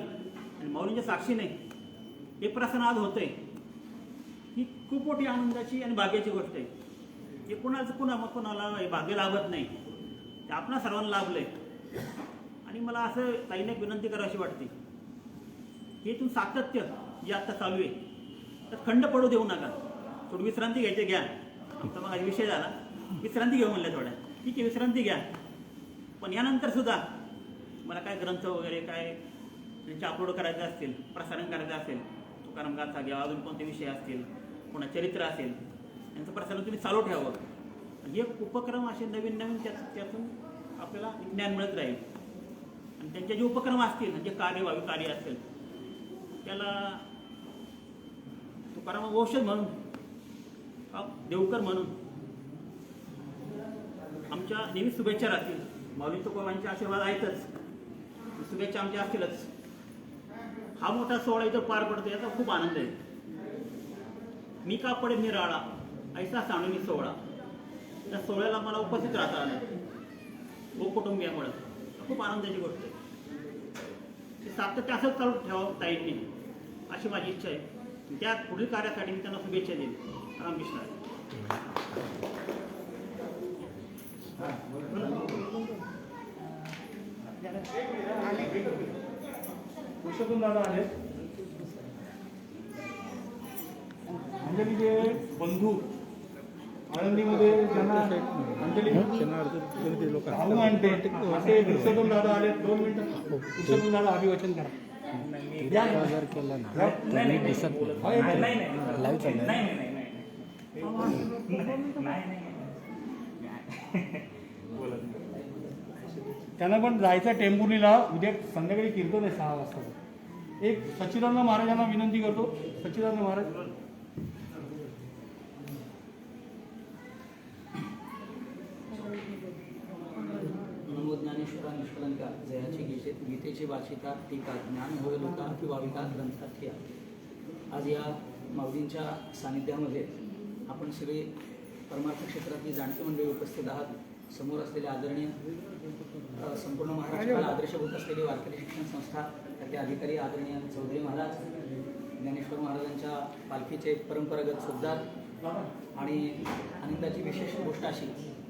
आणि माऊलींच्या साक्षीने हे प्रसन्न आज होतंय. ही खूप मोठी आनंदाची आणि भाग्याची गोष्ट आहे. हे कोणाला हे भाग्य लाभत नाही. ते आपणा सर्वांना लाभलंय. आणि मला असं ताईने एक विनंती करावीशी वाटते की इथून सातत्य जे आत्ता चालू आहे तर खंड पडू देऊ नका. थोडी विश्रांती घ्यायची घ्या. आमचा मग विषय झाला विश्रांती घेऊ म्हणलं थोड्या. ठीक आहे विश्रांती घ्या. पण यानंतर सुद्धा मला काय ग्रंथ वगैरे काय त्यांचे अपलोड करायचे असतील प्रसारण करायचं असेल तुकाराम गाथा घ्या अजून कोणते विषय असतील कोणा चरित्र असेल यांचं प्रसारण तुम्ही चालू ठेवावं. हे उपक्रम असे नवीन त्यातून आपल्याला ज्ञान मिळत राहील. आणि त्यांचे जे उपक्रम असतील जे भावी कार्य असेल त्याला तुकाराम औषध म्हणून देवकर म्हणून आमच्या नेहमी शुभेच्छा राहतील. माऊली तुकोबांचे आशीर्वाद आहेतच. शुभेच्छा आमच्या असतीलच. हा मोठा सोहळा इथं पार पडतो याचा खूप आनंद आहे. मी का पडे निराळा ऐसा सांडूनी सोहळा. त्या सोहळ्याला मला उपस्थित राहता आलं कुटुंबियामुळे खूप आनंदाची गोष्ट आहे. सातत्य असंच चालू ठेवावं ताईंनी अशी माझी इच्छा आहे. त्या पुढील कार्यासाठी मी त्यांना शुभेच्छा देईन. रामकृष्ण. पुरुषोत्तम दादा आले. अंजलीचे बंधू आळंदीमध्ये ज्यांना अंजली भाऊ आणते असे पुरुषोत्तम दादा आले. 2 मिनिटं पुरुषोत्तम दादा अभिवाचन करा. या. जर केलं ना नाही, तर नाही, मी नाही. दिसत नाही, नाही, नाही नाही. लाईव्ह चाललंय. नाही, नाही, नाही, नाही. बोला तुम्ही. त्यांना पण जायचं टेंभुर्णीला. उद्या संध्याकाळी कीर्तन आहे 6 वाजता. एक सच्चिदानंद महाराजांना विनंती करतो. सच्चिदानंद महाराज. नमो ज्ञानेश्वरा निष्कलंका जयाची गीतेची वाचिता टीका ज्ञान होय लोका अतिभाविका ग्रंथात ठिया. आज या माऊलींच्या सानिध्यामध्ये आपण सगळे परमार्थ क्षेत्रातली जाणती मंडळी उपस्थित आहात. समोर असलेले आदरणीय संपूर्ण महाराष्ट्राला आदर्शभूत असलेली वारकरी शिक्षण संस्था त्यातले अधिकारी आदरणीय चौधरी महाराज, ज्ञानेश्वर महाराजांच्या पालखीचे परंपरागत सुद्धा आणि आनंदाची विशेष गोष्ट अशी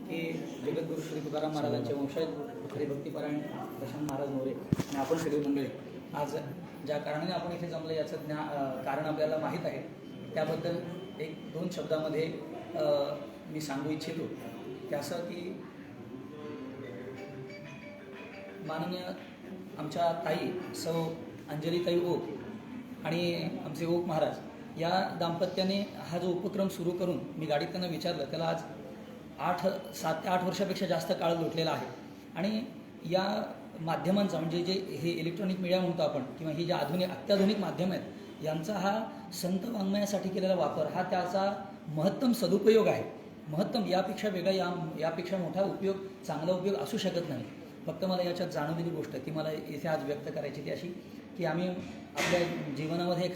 की जगद्गुरू श्री तुकाराम महाराजांचे वंशज हरिभक्तीपरायण प्रशांत महाराज मोरे आणि आपण सगळी मंडळी आज ज्या कारणाने आपण इथे जमलं याचं कारण आपल्याला माहीत आहे. त्याबद्दल 1-2 शब्दामध्ये मी सांगू इच्छितो की असं की माननीय आमच्या ताई सौ अंजलीताई ओक आणि आमचे ओक महाराज या दाम्पत्याने हा जो उपक्रम सुरू करून मी गाडीत त्यांना विचारलं, त्याला आज 7 ते 8 वर्षापेक्षा जास्त काळ लोटलेला आहे. आणि या माध्यमांचा म्हणजे जे हे इलेक्ट्रॉनिक मीडिया म्हणतो आपण किंवा ही जे अत्याधुनिक माध्यम आहेत यांचा हा संत वाङ्मयासाठी केलेला वापर हा त्याचा महत्तम सदुपयोग आहे. महत्तम यापेक्षा वेगळा यापेक्षा मोठा उपयोग चांगला उपयोग असू शकत नाही. फक्त मला याच्यात जाणवलेली गोष्ट ती मला इथे आज व्यक्त करायची ती अशी की आम्ही आपल्या जीवनामध्ये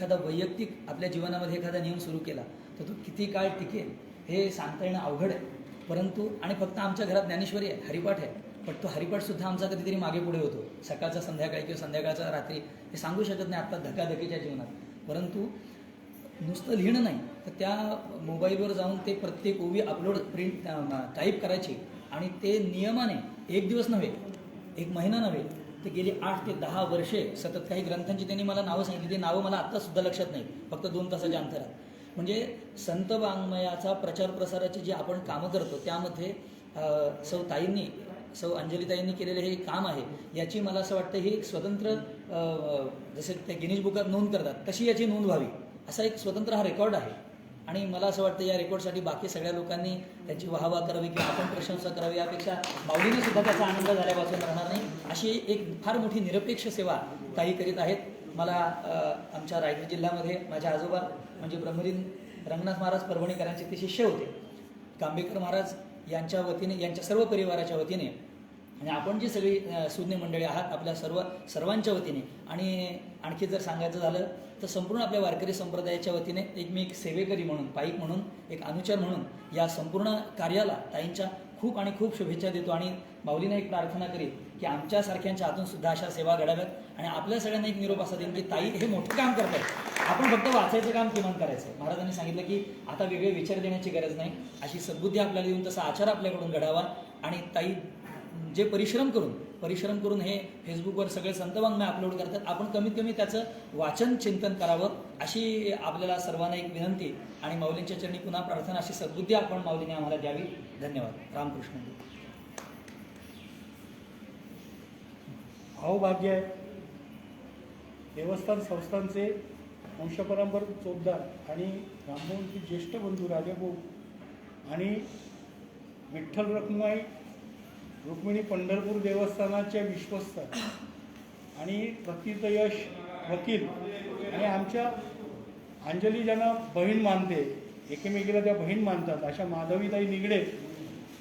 आपल्या जीवनामध्ये एखादा नियम सुरू केला तर तो किती काळ टिकेल हे सांगता येणं अवघड आहे. परंतु आणि फक्त आमच्या घरात ज्ञानेश्वरी आहे, हरिपाठ आहे, पण तो हरिपाठसुद्धा आमचा कधीतरी मागे पुढे होतो. सकाळचा संध्याकाळी किंवा संध्याकाळचा रात्री हे सांगू शकत नाही आत्ता धकाधकीच्या जीवनात. परंतु नुसतं लिहिणं नाही तर त्या मोबाईलवर जाऊन ते प्रत्येक ओवी अपलोड टाईप करायची आणि ते नियमाने 1 दिवस नव्हे, 1 महिना नव्हे, ते गेली 8 ते 10 वर्षे सतत. काही ग्रंथांची त्यांनी मला नावं सांगितली, ते नावं मला आत्तासुद्धा लक्षात नाही, फक्त 2 तासाच्या अंतरात. म्हणजे संत वाङ्मयाचा प्रचार प्रसाराची जी आपण कामं करतो त्यामध्ये सौ अंजलीताईंनी केलेले हे काम आहे. याची मला असं वाटतं ही एक स्वतंत्र जसे ते गिनीज बुकात नोंद करतात तशी याची नोंद व्हावी असा एक स्वतंत्र हा रेकॉर्ड आहे. आणि मला असं वाटतं या रेकॉर्डसाठी बाकी सगळ्या लोकांनी त्यांची वाहवा करावी किंवा आपण प्रशंसा करावी यापेक्षा माऊलीने सुद्धा त्याचा आनंद झाल्यापासून राहणार नाही अशी एक फार मोठी निरपेक्ष सेवा ताई करीत आहेत. मला आमच्या रायगड जिल्ह्यामध्ये माझ्या आजोबा म्हणजे ब्रह्मलीन रंगनाथ महाराज परभणीकरांचे ते शिष्य होते. कांबेकर महाराज यांच्या वतीने यांच्या सर्व परिवाराच्या वतीने आणि आपण जी सगळी सुज्ञ मंडळी आहात आपल्या सर्वांच्या वतीने आणि आणखी जर सांगायचं झालं तर संपूर्ण आपल्या वारकरी संप्रदायाच्या वतीने मी एक सेवेकरी म्हणून पाईक म्हणून एक अनुचर म्हणून या संपूर्ण कार्याला ताईंच्या खूप आणि खूप शुभेच्छा देतो. आणि माऊलीने एक प्रार्थना करीत की आमच्यासारख्यांच्या हातून सुद्धा अशा सेवा घडाव्यात आणि आपल्या सगळ्यांना एक निरोप असा देईन की ताई हे मोठं काम करतात, आपण फक्त वाचायचं काम किमान करायचं. महाराजांनी सांगितलं की आता वेगळे विचार देण्याची गरज नाही, अशी सद्बुद्धी आपल्याला देऊन तसा आचार आपल्याकडून घडावा. आणि ताई जे परिश्रम करून हे फेसबुकवर सगळे संत वाङ्मय अपलोड करतात, आपण कमीत कमी त्याचं वाचन चिंतन करावं अशी आपल्याला सर्वांना एक विनंती आणि माऊलींच्या चरणी पुन्हा प्रार्थना. अशी सद्बुद्धी आपण माऊलीने आम्हाला द्यावी. धन्यवाद. रामकृष्ण. भाग्य आहे देवस्थान संस्थांचे वंशपरंपर चोपदार आणि रामभाऊंचे ज्येष्ठ बंधू राजाभाऊ आणि विठ्ठल रुक्मिणी पंढरपूर देवस्थानाच्या विश्वस्त आणि प्रथितयश वकील आणि आमच्या अंजली ज्यांना बहीण मानते, एकमेकीला त्या बहीण मानतात अशा माधवीताई निगडे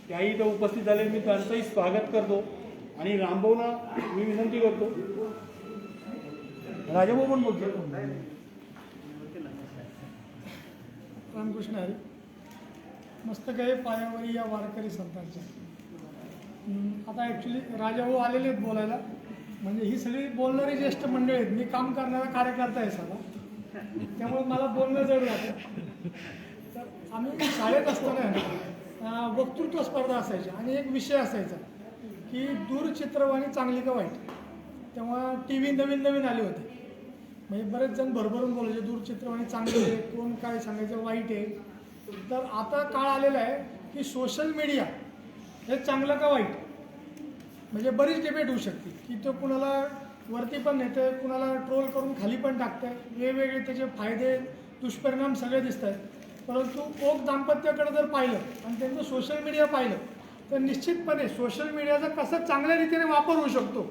त्याही इथं उपस्थित झाले. मी त्यांचंही स्वागत करतो. आणि रामभाऊना मी विनंती करतो, राजाभाऊ पण बोलतो. रामकृष्ण हरी. मस्तक आहे पायावरी या वारकरी संतांच्या. आता ॲक्च्युली राजाभाऊ आलेले आहेत बोलायला, म्हणजे ही सगळी बोलणारी ज्येष्ठ मंडळी आहेत. मी काम करणारा कार्यकर्ता आहे सगळा, त्यामुळे मला बोलणं जड जातं. तर आम्ही शाळेत असताना वक्तृत्व स्पर्धा असायच्या आणि एक विषय असायचा की दूरचित्रवाणी चांगली का वाईट. तेव्हा टी व्ही नवीन आले होते, म्हणजे बरेच जण भरभरून बोलायचे दूरचित्रवाणी चांगली आहे, कोण काय सांगायचं वाईट आहे. तर आता काळ आलेला आहे की सोशल मीडिया हे चांगलं का वाईट, म्हणजे बरीच डिबेट होऊ शकते की तो कुणाला वरती पण नेतं, कुणाला ट्रोल करून खाली पण टाकतं, वेगवेगळे त्याचे फायदे दुष्परिणाम सगळे दिसत आहेत. परंतु ओक दाम्पत्याकडे जर पाहिलं आणि त्यांचं सोशल मीडिया पाहिलं तर निश्चितपणे सोशल मीडियाचा कसा चांगल्या रीतीने वापर होऊ शकतो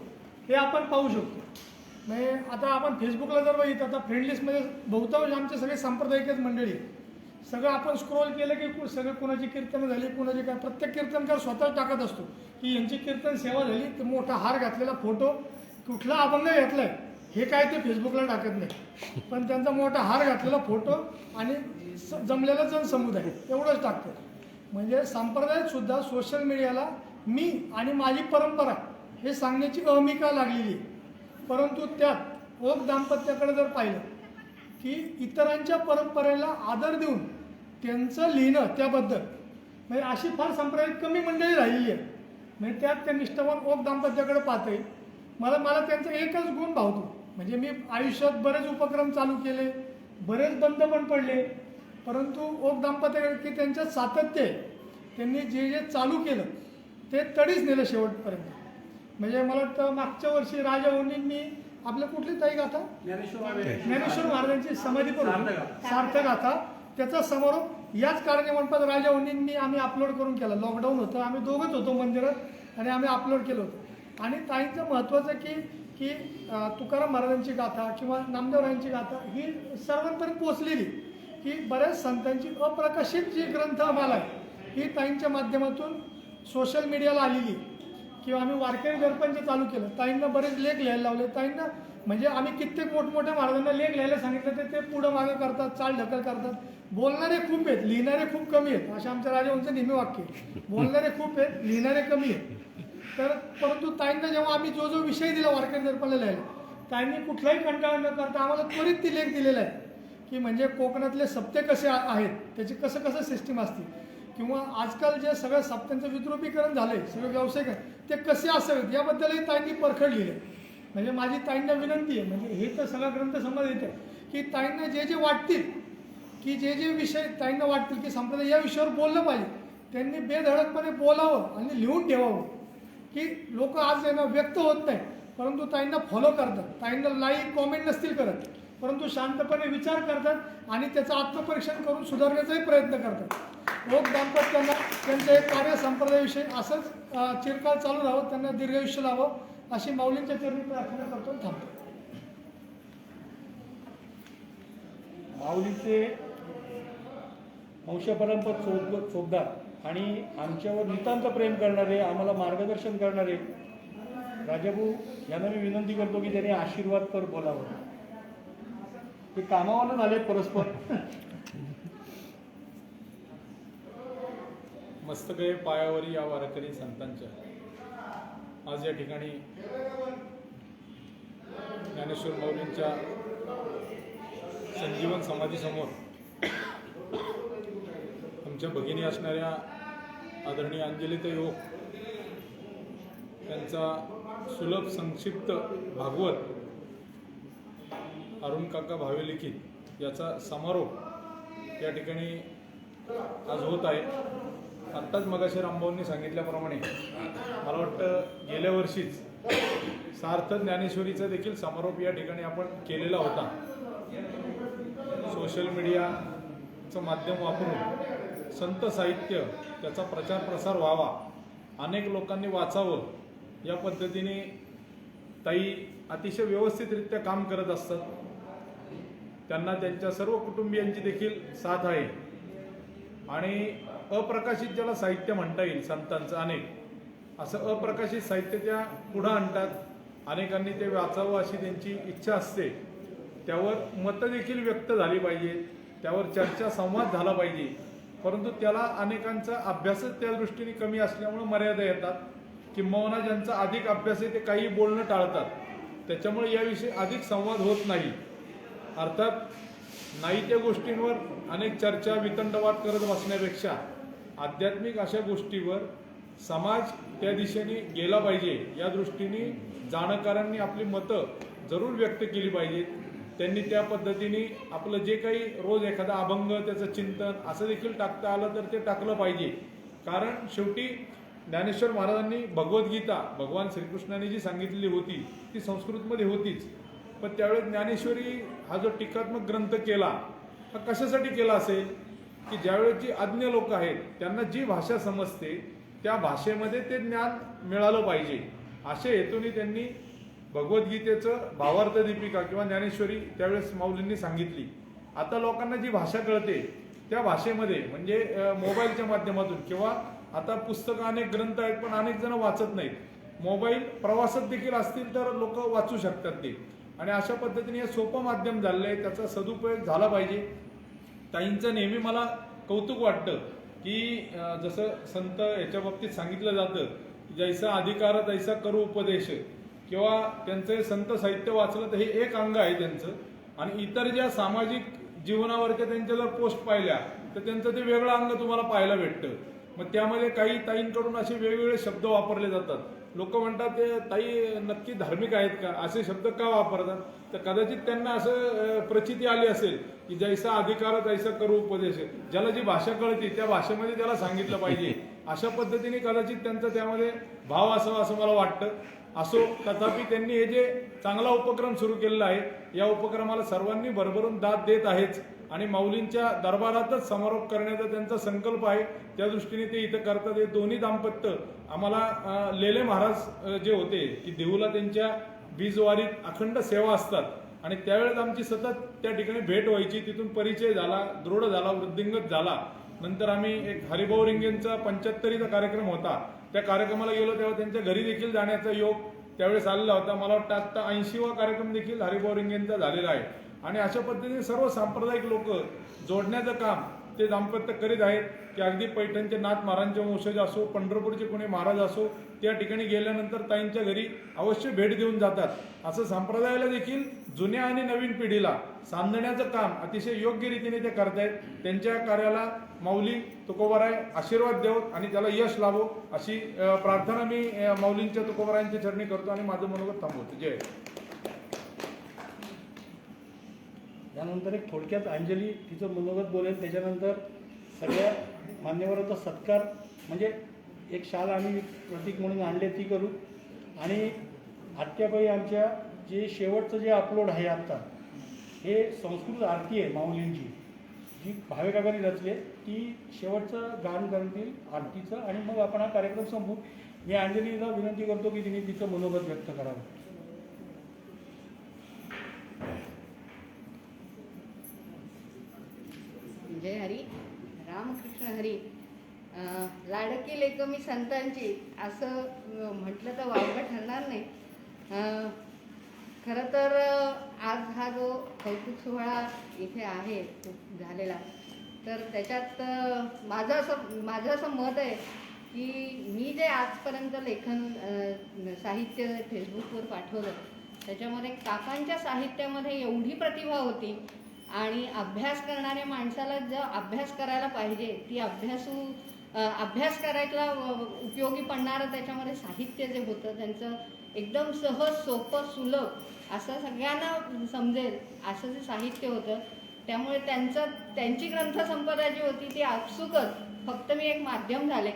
हे आपण पाहू शकतो. म्हणजे आता आपण फेसबुकला जर बघितलं, आता फ्रेंड लिस्टमध्ये बहुतांश आमचे सगळे सांप्रदायिकच मंडळी आहे. सगळं आपण स्क्रोल केलं की सगळं कोणाची कीर्तनं झाली, कोणाची काय, प्रत्येक कीर्तनकार स्वतः टाकत असतो की यांची कीर्तन सेवा झाली, ते मोठा हार घातलेला फोटो, कुठला अभंग घेतलाय हे काय ते फेसबुकला टाकत नाही, पण त्यांचा मोठा हार घातलेला फोटो आणि जमलेला जनसमुदाय एवढंच टाकतं. म्हणजे संप्रदायात सुद्धा सोशल मीडियाला मी आणि माझी परंपरा हे सांगण्याची अहमिका लागलेली आहे. परंतु त्यात ओक दाम्पत्याकडे जर पाहिलं की इतरांच्या परंपरेला आदर देऊन त्यांचं लिहिणं त्याबद्दल, म्हणजे अशी फार संप्रदायात कमी मंडळी राहिलेली आहे. म्हणजे त्यात त्या निष्ठावान ओक दाम्पत्याकडे पाहते. मला त्यांचा एकच गुण भावतो, म्हणजे मी आयुष्यात बरेच उपक्रम चालू केले, बरेच बंद पण पडले, परंतु ओक दाम्पत्याकडे की त्यांच्यात सातत्य आहे. त्यांनी जे जे चालू केलं ते तडीच नेलं शेवटपर्यंत. म्हणजे मला वाटतं मागच्या वर्षी राजाओनींनी आपल्या कुठली ताई गाथा, ज्ञानेश्वर महाराजांची समाधी पण सार्थ गाथा, त्याचा समारोप याच कारणे म्हणतात राजाओनींनी आम्ही अपलोड करून केला. लॉकडाऊन होतं, आम्ही दोघंच होतो मंदिरात आणि आम्ही अपलोड केलं होतं. आणि ताईंचं महत्त्वाचं की तुकाराम महाराजांची गाथा किंवा नामदेवरायांची गाथा ही सर्वांपर्यंत पोचलेली, की बऱ्याच संतांची अप्रकाशित जी ग्रंथ आम्हाला आहे ही ताईंच्या माध्यमातून सोशल मीडियाला आलेली. किंवा आम्ही वारकरी दर्पण जे चालू केलं, ताईंना बरेच लेख लिहायला लावले. ताईंना म्हणजे आम्ही कित्येक मोठमोठ्या महाराजांना लेख लिहायला सांगितलं तर ते पुढं मागं करतात, चाल ढकल करतात. बोलणारे खूप आहेत, लिहिणारे खूप कमी आहेत, अशा आमच्या राजांचं नेहमी वाक्य. बोलणारे खूप आहेत, लिहिणारे कमी आहेत. तर परंतु ताईंना जेव्हा आम्ही जो जो विषय दिला वारकरी दर्पणला लिहायला, ताईंनी कुठलाही कंटाळा न करता आम्हाला त्वरित ती लेख दिलेला आहे की म्हणजे कोकणातले सप्ते कसे आहेत, त्याची कसं कसं सिस्टीम असते, किंवा आजकाल जे सगळं सप्त्यांचं विद्रुपीकरण झालं आहे, सगळं व्यावसायिक आहे, ते कसे असावेत याबद्दलही ताईंनी परखड लिहिले. म्हणजे माझी ताईंना विनंती आहे, म्हणजे हे तर सगळा ग्रंथसंवाद येतं की ताईंना जे जे वाटतील, की जे जे विषय ताईंना वाटतील की संप्रदाय या विषयावर बोललं पाहिजे, त्यांनी बेधडकपणे बोलावं आणि लिहून ठेवावं. की लोक आज आहे ना व्यक्त होत नाही, परंतु ताईंना फॉलो करतात, ताईंना लाईक कॉमेंट नसतील करत, परंतु शांतपणे विचार करतात आणि त्याचं आत्मपरीक्षण करून सुधारण्याचाही प्रयत्न करतात. ओक दाम्पत्यांना त्यांचं एक कार्य संप्रदायाविषयी असंच चिरकाल चालू राहावं, त्यांना दीर्घायुष्य लावावं अशी माऊलींच्या चरणी प्रार्थना करतो आणि थांबतो. माऊलीचे वंशपरंपरा चोपदार आणि आमच्यावर नितांत प्रेम करणारे, आम्हाला मार्गदर्शन करणारे राजाभाऊ यांना मी विनंती करतो की त्यांनी आशीर्वाद कर बोलावं. ते कामावरनं झाले परस्पर. मस्तकय पायावरी या वारकरी संतांच्या आज या ठिकाणी ज्ञानेश्वर माऊलींच्या संजीवन समाधीसमोर आमच्या भगिनी असणाऱ्या आदरणीय अंजलीताई ओक त्यांचा सुलभ संक्षिप्त भागवत अरुण काका भावे लिखित याचा समारोप या ठिकाणी आज होत आहे. आत्ताच मगाशी रामभाऊंनी सांगितल्याप्रमाणे मला वाटतं गेल्या वर्षीच सार्थ ज्ञानेश्वरीचा देखील समारोप या ठिकाणी आपण केलेला होता. सोशल मीडियाचं माध्यम वापरून संत साहित्य त्याचा प्रचार प्रसार व्हावा, अनेक लोकांनी वाचावं या पद्धतीने ताई अतिशय व्यवस्थितरित्या काम करत असतात. त्यांना त्यांच्या सर्व कुटुंबियांची देखील साथ आहे आणि अप्रकाशित ज्याला साहित्य म्हणता येईल संतांचं अनेक असं अप्रकाशित साहित्य त्या पुढं आणतात. अनेकांनी ते वाचावं अशी त्यांची इच्छा असते. त्यावर मतं देखील व्यक्त झाली पाहिजे, त्यावर चर्चा संवाद झाला पाहिजे, परंतु त्याला अनेकांचा अभ्यासच त्या दृष्टीने कमी असल्यामुळे मर्यादा येतात. किंबहुना ज्यांचा अधिक अभ्यास आहे ते काही बोलणं टाळतात, त्याच्यामुळे याविषयी अधिक संवाद होत नाही. अर्थात नाही त्या गोष्टींवर अनेक चर्चा वितंडवाद करत बसण्यापेक्षा आध्यात्मिक अशा गोष्टीवर समाज त्या दिशेने गेला पाहिजे या दृष्टीने जाणकारांनी आपली मतं जरूर व्यक्त केली पाहिजेत. त्यांनी त्या पद्धतीने आपलं जे काही रोज एखादा अभंग त्याचं चिंतन असं देखील टाकता आलं तर ते टाकलं पाहिजे, कारण शेवटी ज्ञानेश्वर महाराजांनी भगवद्गीता भगवान श्रीकृष्णाने जी सांगितलेली होती ती संस्कृतमध्ये होतीच, पण त्यावेळेस ज्ञानेश्वरी हा जो टीकात्मक ग्रंथ केला हा कशासाठी केला असेल की ज्यावेळेस जी अज्ञ लोक आहेत त्यांना जी भाषा समजते त्या भाषेमध्ये ते ज्ञान मिळालं पाहिजे, अशा हेतूने त्यांनी भगवद्गीतेचं भावार्थ दीपिका किंवा ज्ञानेश्वरी त्यावेळेस माऊलींनी सांगितली. आता लोकांना जी भाषा कळते त्या भाषेमध्ये म्हणजे मोबाईलच्या माध्यमातून किंवा आता पुस्तकं अनेक ग्रंथ आहेत पण अनेक जण वाचत नाहीत, मोबाईल प्रवासात देखील असतील तर लोक वाचू शकतात ते, आणि अशा पद्धतीने हे सोपं माध्यम झालेलं आहे, त्याचा सदुपयोग झाला पाहिजे. ताईंचं नेहमी मला कौतुक वाटतं की जसं संत याच्या बाबतीत सांगितलं जातं जैसा अधिकार तैसा करू उपदेश, किंवा त्यांचे संत साहित्य वाचलं तर हे एक अंग आहे त्यांचं, आणि इतर ज्या सामाजिक जीवनावरच्या त्यांच्या जर पोस्ट पाहिल्या तर त्यांचं ते वेगळं अंग तुम्हाला पाहायला भेटतं. मग त्यामध्ये काही ताईंकडून असे वेगवेगळे शब्द वापरले जातात. लोक म्हणतात ते ताई नक्की धार्मिक आहेत का, असे शब्द का वापरतात, तर कदाचित त्यांना असं प्रचिती आली असेल की जैसा अधिकार तैसा करू उपदेश, ज्याला जी भाषा कळते त्या भाषेमध्ये त्याला सांगितलं पाहिजे, अशा पद्धतीने कदाचित त्यांचा त्यामध्ये भाव असावा असं मला वाटतं. असो, तथापि त्यांनी हे जे चांगला उपक्रम सुरू केलेला आहे या उपक्रमाला सर्वांनी भरभरून दाद देत आहेच, आणि माऊलींच्या दरबारातच समारोप करण्याचा त्यांचा संकल्प आहे, त्या दृष्टीने ते इथं करतात. हे दोन्ही दाम्पत्य आम्हाला लेले महाराज जे होते की देहूला त्यांच्या बीजवारीत अखंड सेवा असतात, आणि त्यावेळेस आमची सतत त्या ठिकाणी भेट व्हायची, तिथून परिचय झाला, दृढ झाला, वृद्धिंगत झाला. नंतर आम्ही एक हरिभाऊ रिंगेंचा 75वीचा कार्यक्रम होता, त्या कार्यक्रमाला गेलो तेव्हा त्यांच्या घरी देखील जाण्याचा योग त्यावेळेस आलेला होता. मला वाटतं आता 80वा कार्यक्रम देखील हरिभाऊ रिंगेंचा झालेला आहे, आणि अशा पद्धतीने सर्व सांप्रदायिक लोक जोडण्याचं काम ते दाम्पत्य करीत आहेत की अगदी पैठणचे नाथ महाराजांचे वंशज असो, पंढरपूरचे कोणी महाराज असो, त्या ठिकाणी गेल्यानंतर ताईंच्या घरी अवश्य भेट देऊन जातात. असं संप्रदायाला देखील जुन्या आणि नवीन पिढीला सांधण्याचं काम अतिशय योग्य रीतीने ते करतायत. त्यांच्या कार्याला माऊली तुकोबाराय आशीर्वाद देवो आणि त्याला यश लाभो अशी प्रार्थना मी माऊलींच्या तुकोबारायांच्या चरणी करतो आणि माझं मनोगत थांबवतो. जय. त्यानंतर एक थोडक्यात अंजली तिचं मनोगत बोलेल, त्याच्यानंतर सगळ्या मान्यवरांचा सत्कार म्हणजे एक शाल आम्ही प्रतीक म्हणून आणले ती करू, आणि आत्याबाई आमच्या जे शेवटचं जे अपलोड आहे आत्ता हे संस्कृत आरती आहे माऊलींची जी भावेकाकांनी रचली, ती शेवटचं गान करतील आरतीचं, आणि मग आपण हा कार्यक्रम संपवू. मी अंजलीला विनंती करतो की तिने तिचं मनोगत व्यक्त करावं. जय हरी, रामकृष्ण हरी. लाडकी लेक मी संतांची असं म्हटलं तर वावगं ठरणार नाही. खरं तर आज हा जो कौतुक सोहळा इथे आहे झालेला, तर त्याच्यात माझं असं मत आहे की मी जे आजपर्यंत लेखन साहित्य फेसबुकवर पाठवलं त्याच्यामध्ये काकांच्या साहित्यामध्ये एवढी प्रतिभा होती, आणि अभ्यास करणाऱ्या माणसाला जो अभ्यास करायला पाहिजे ती अभ्यास करायला उपयोगी पडणारं त्याच्यामध्ये साहित्य जे होतं त्यांचं एकदम सहज सोपं सुलभ असं सगळ्यांना समजेल असं जे साहित्य होतं. त्यामुळे त्यांची ग्रंथसंपदा जी होती ती आपसुकच फक्त मी एक माध्यम झाले,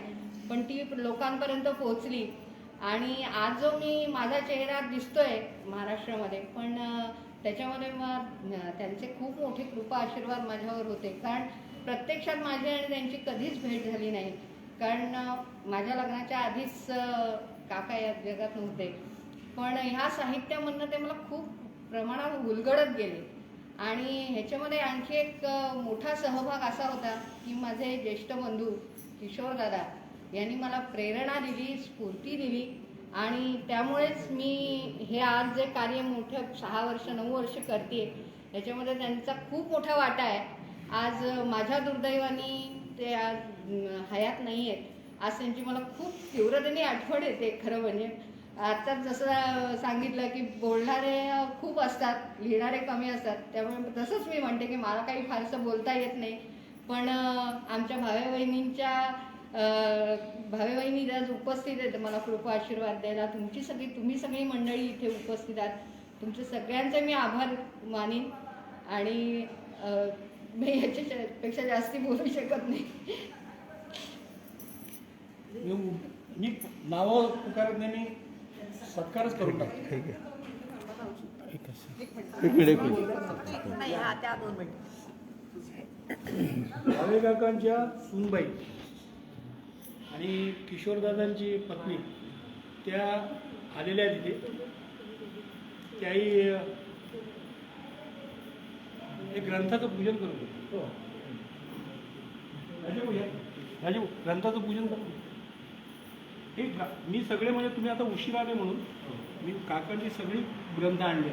पण ती लोकांपर्यंत पोहोचली. आणि आज जो माझा चेहरा दिसतोय महाराष्ट्रामध्ये, पण त्याच्यामध्ये मग त्यांचे खूप मोठे कृपा आशीर्वाद माझ्यावर होते, कारण प्रत्यक्षात माझी आणि त्यांची कधीच भेट झाली नाही, कारण माझ्या लग्नाच्या आधीच काका या जगात नव्हते. पण ह्या साहित्यामधनं ते मला खूप प्रमाणात उलगडत गेले. आणि ह्याच्यामध्ये आणखी एक मोठा सहभाग असा होता की माझे ज्येष्ठ बंधू किशोरदादा यांनी मला प्रेरणा दिली, स्फूर्ती दिली, आणि त्यामुळेच मी हे आज जे कार्य मोठं 6 वर्ष 9 वर्ष करते याच्यामध्ये त्यांचा खूप मोठा वाटा आहे. आज माझ्या दुर्दैवाने ते आज हयात नाही आहेत. आज त्यांची मला खूप तीव्रतेने आठवण येते. खरं म्हणजे आत्ताच जसं सांगितलं की बोलणारे खूप असतात, लिहिणारे कमी असतात, त्यामुळे तसंच मी म्हणते की मला काही फारसं बोलता येत नाही, पण आमच्या भावेबहिणी आज उपस्थित आहेत मला कृपा आशीर्वाद द्यायला. तुम्ही सगळी मंडळी इथे उपस्थित आहात, तुमचे सगळ्यांचे मी आभार मानीन, आणि मी याच्यापेक्षा जास्ती बोलू शकत नाही. मी नावं पुकारत नाही, मी सत्कारच करून टाकतो. भावे काकांच्या सूनबाई आणि किशोरदादांची पत्नी त्या आलेल्या आहेत तिथे. त्याही एक ग्रंथाचं पूजन करू. राजीव ग्रंथाचं पूजन करू. हे मी सगळे म्हणजे तुम्ही आता उशीर आले म्हणून मी काकांची सगळी ग्रंथ आणली.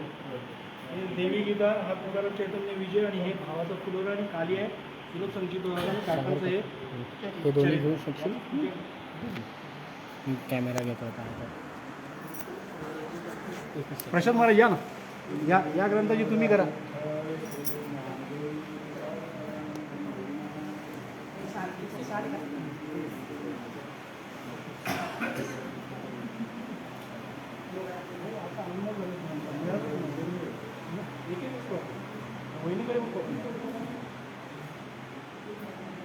देवी गीता हा तुकाराम चैतन्य विजय आणि हे भावाचं फुलोरा आणि काली आहे. सुलभ संचित काकांचं हे दोन्ही घेऊ शकशील. मी कॅमेरा घेतो आता. प्रशांत महाराज या ना, या ग्रंथाची तुम्ही करा. वहिनीकडे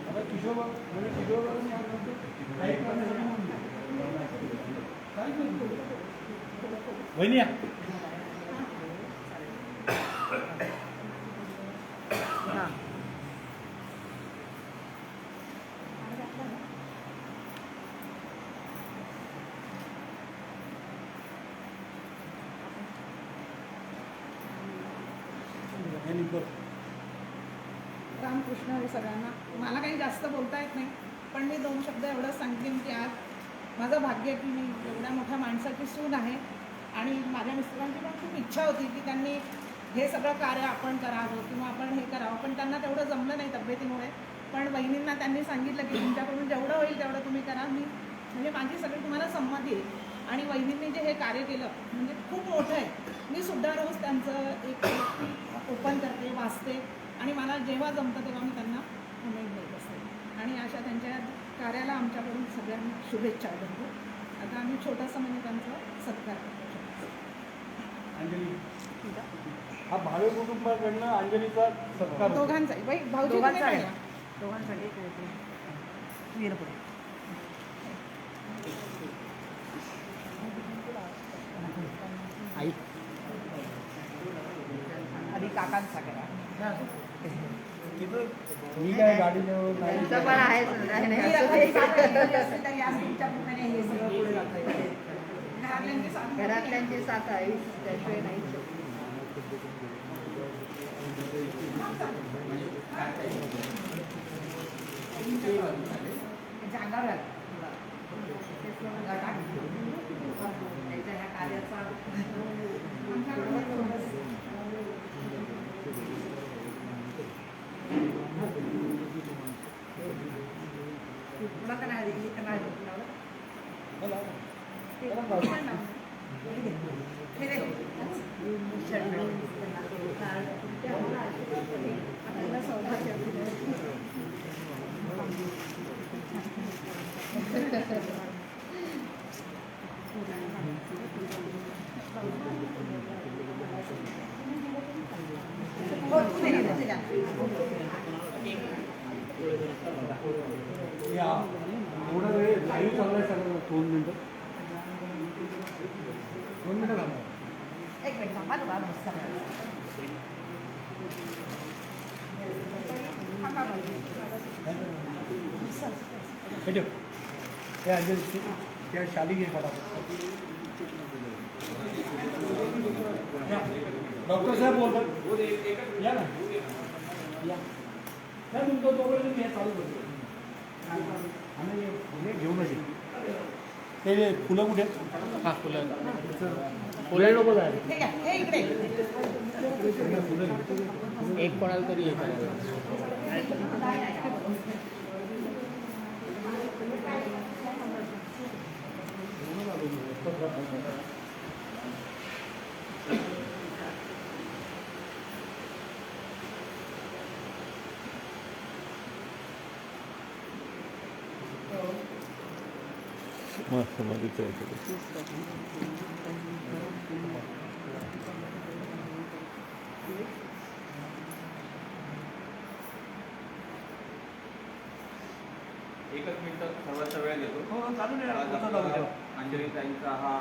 आता किशोर म्हणजे किशोरबाबांनी हा ग्रंथ काही करण्यासाठी म्हणून काय करतो वहिनी या. रामकृष्ण हरी सगळ्यांना. मला काही जास्त बोलता येत नाही, पण मी 2 शब्द एवढंच सांगेन की आज माझं भाग्य आहे की मी एवढ्या मोठ्या माणसाची सून आहे. आणि माझ्या मिस्टरांची पण खूप इच्छा होती की त्यांनी हे सगळं कार्य आपण करावं किंवा आपण हे करावं, पण त्यांना तेवढं जमलं नाही तब्येतीमुळे. पण वहिनींना त्यांनी सांगितलं की तुमच्याकडून जेवढं होईल तेवढं तुम्ही करा. मी म्हणजे माझी सगळी तुम्हाला संमती आहे. आणि वहिनींनी जे हे कार्य केलं म्हणजे खूप मोठं आहे. मी सुद्धा रोज त्यांचं एक ओपन करते, वाचते आणि मला जेव्हा जमतं तेव्हा मी त्यांना कमेंट देत असते. आणि अशा त्यांच्या कार्याला आमच्याकडून सगळ्यांना शुभेच्छा देतो. आता आम्ही छोटासा म्हणजे त्यांचा सत्कार करतो. अंजली हा भावे कुटुंबाकडनं अंजलीचा सत्कार दोघांचाही बाई भाऊजी दोघांचा आहे. दोघांसाठी आई आधी काकांचा करा. मी काय गाडीजवळ नाही. त्यांचं पण आहेच नाही, नाही, मी असं आता नाही. एक काका एकटी असते तरी आज तुमच्या पुढे हे सगळं पुढे जातंय. घरातल्यांची साथ घरातल्यांची साथ आहे त्याशिवाय नाही. जागा राहत त्याच्या ह्या कार्याचा तुला का नाही दिली का नाही या एवढा वेळ लाईव्ह चाललाय सगळं. 2 मिनिटं थांबा. एक मिनिट थांबा. तुम्हाला नमस्कार. हे ठेव. त्या अंजली त्या शाली घे फटाफट. डॉक्टर साहेब बोलतात या ना. या नाही तुमचं तोपर्यंत हे चालू करतो. आणि हे घेऊनच ये. ते फुलं कुठे आहेत? हा फुलं फुलं नको जाय. ठीक आहे. हे इकडे एक कोणाला तरी हे करायला. एकच मिनिट सर्वांचा वेळ सगळ्या देतो. हो चालू आज आहे आपला अंजलीताईंचा हा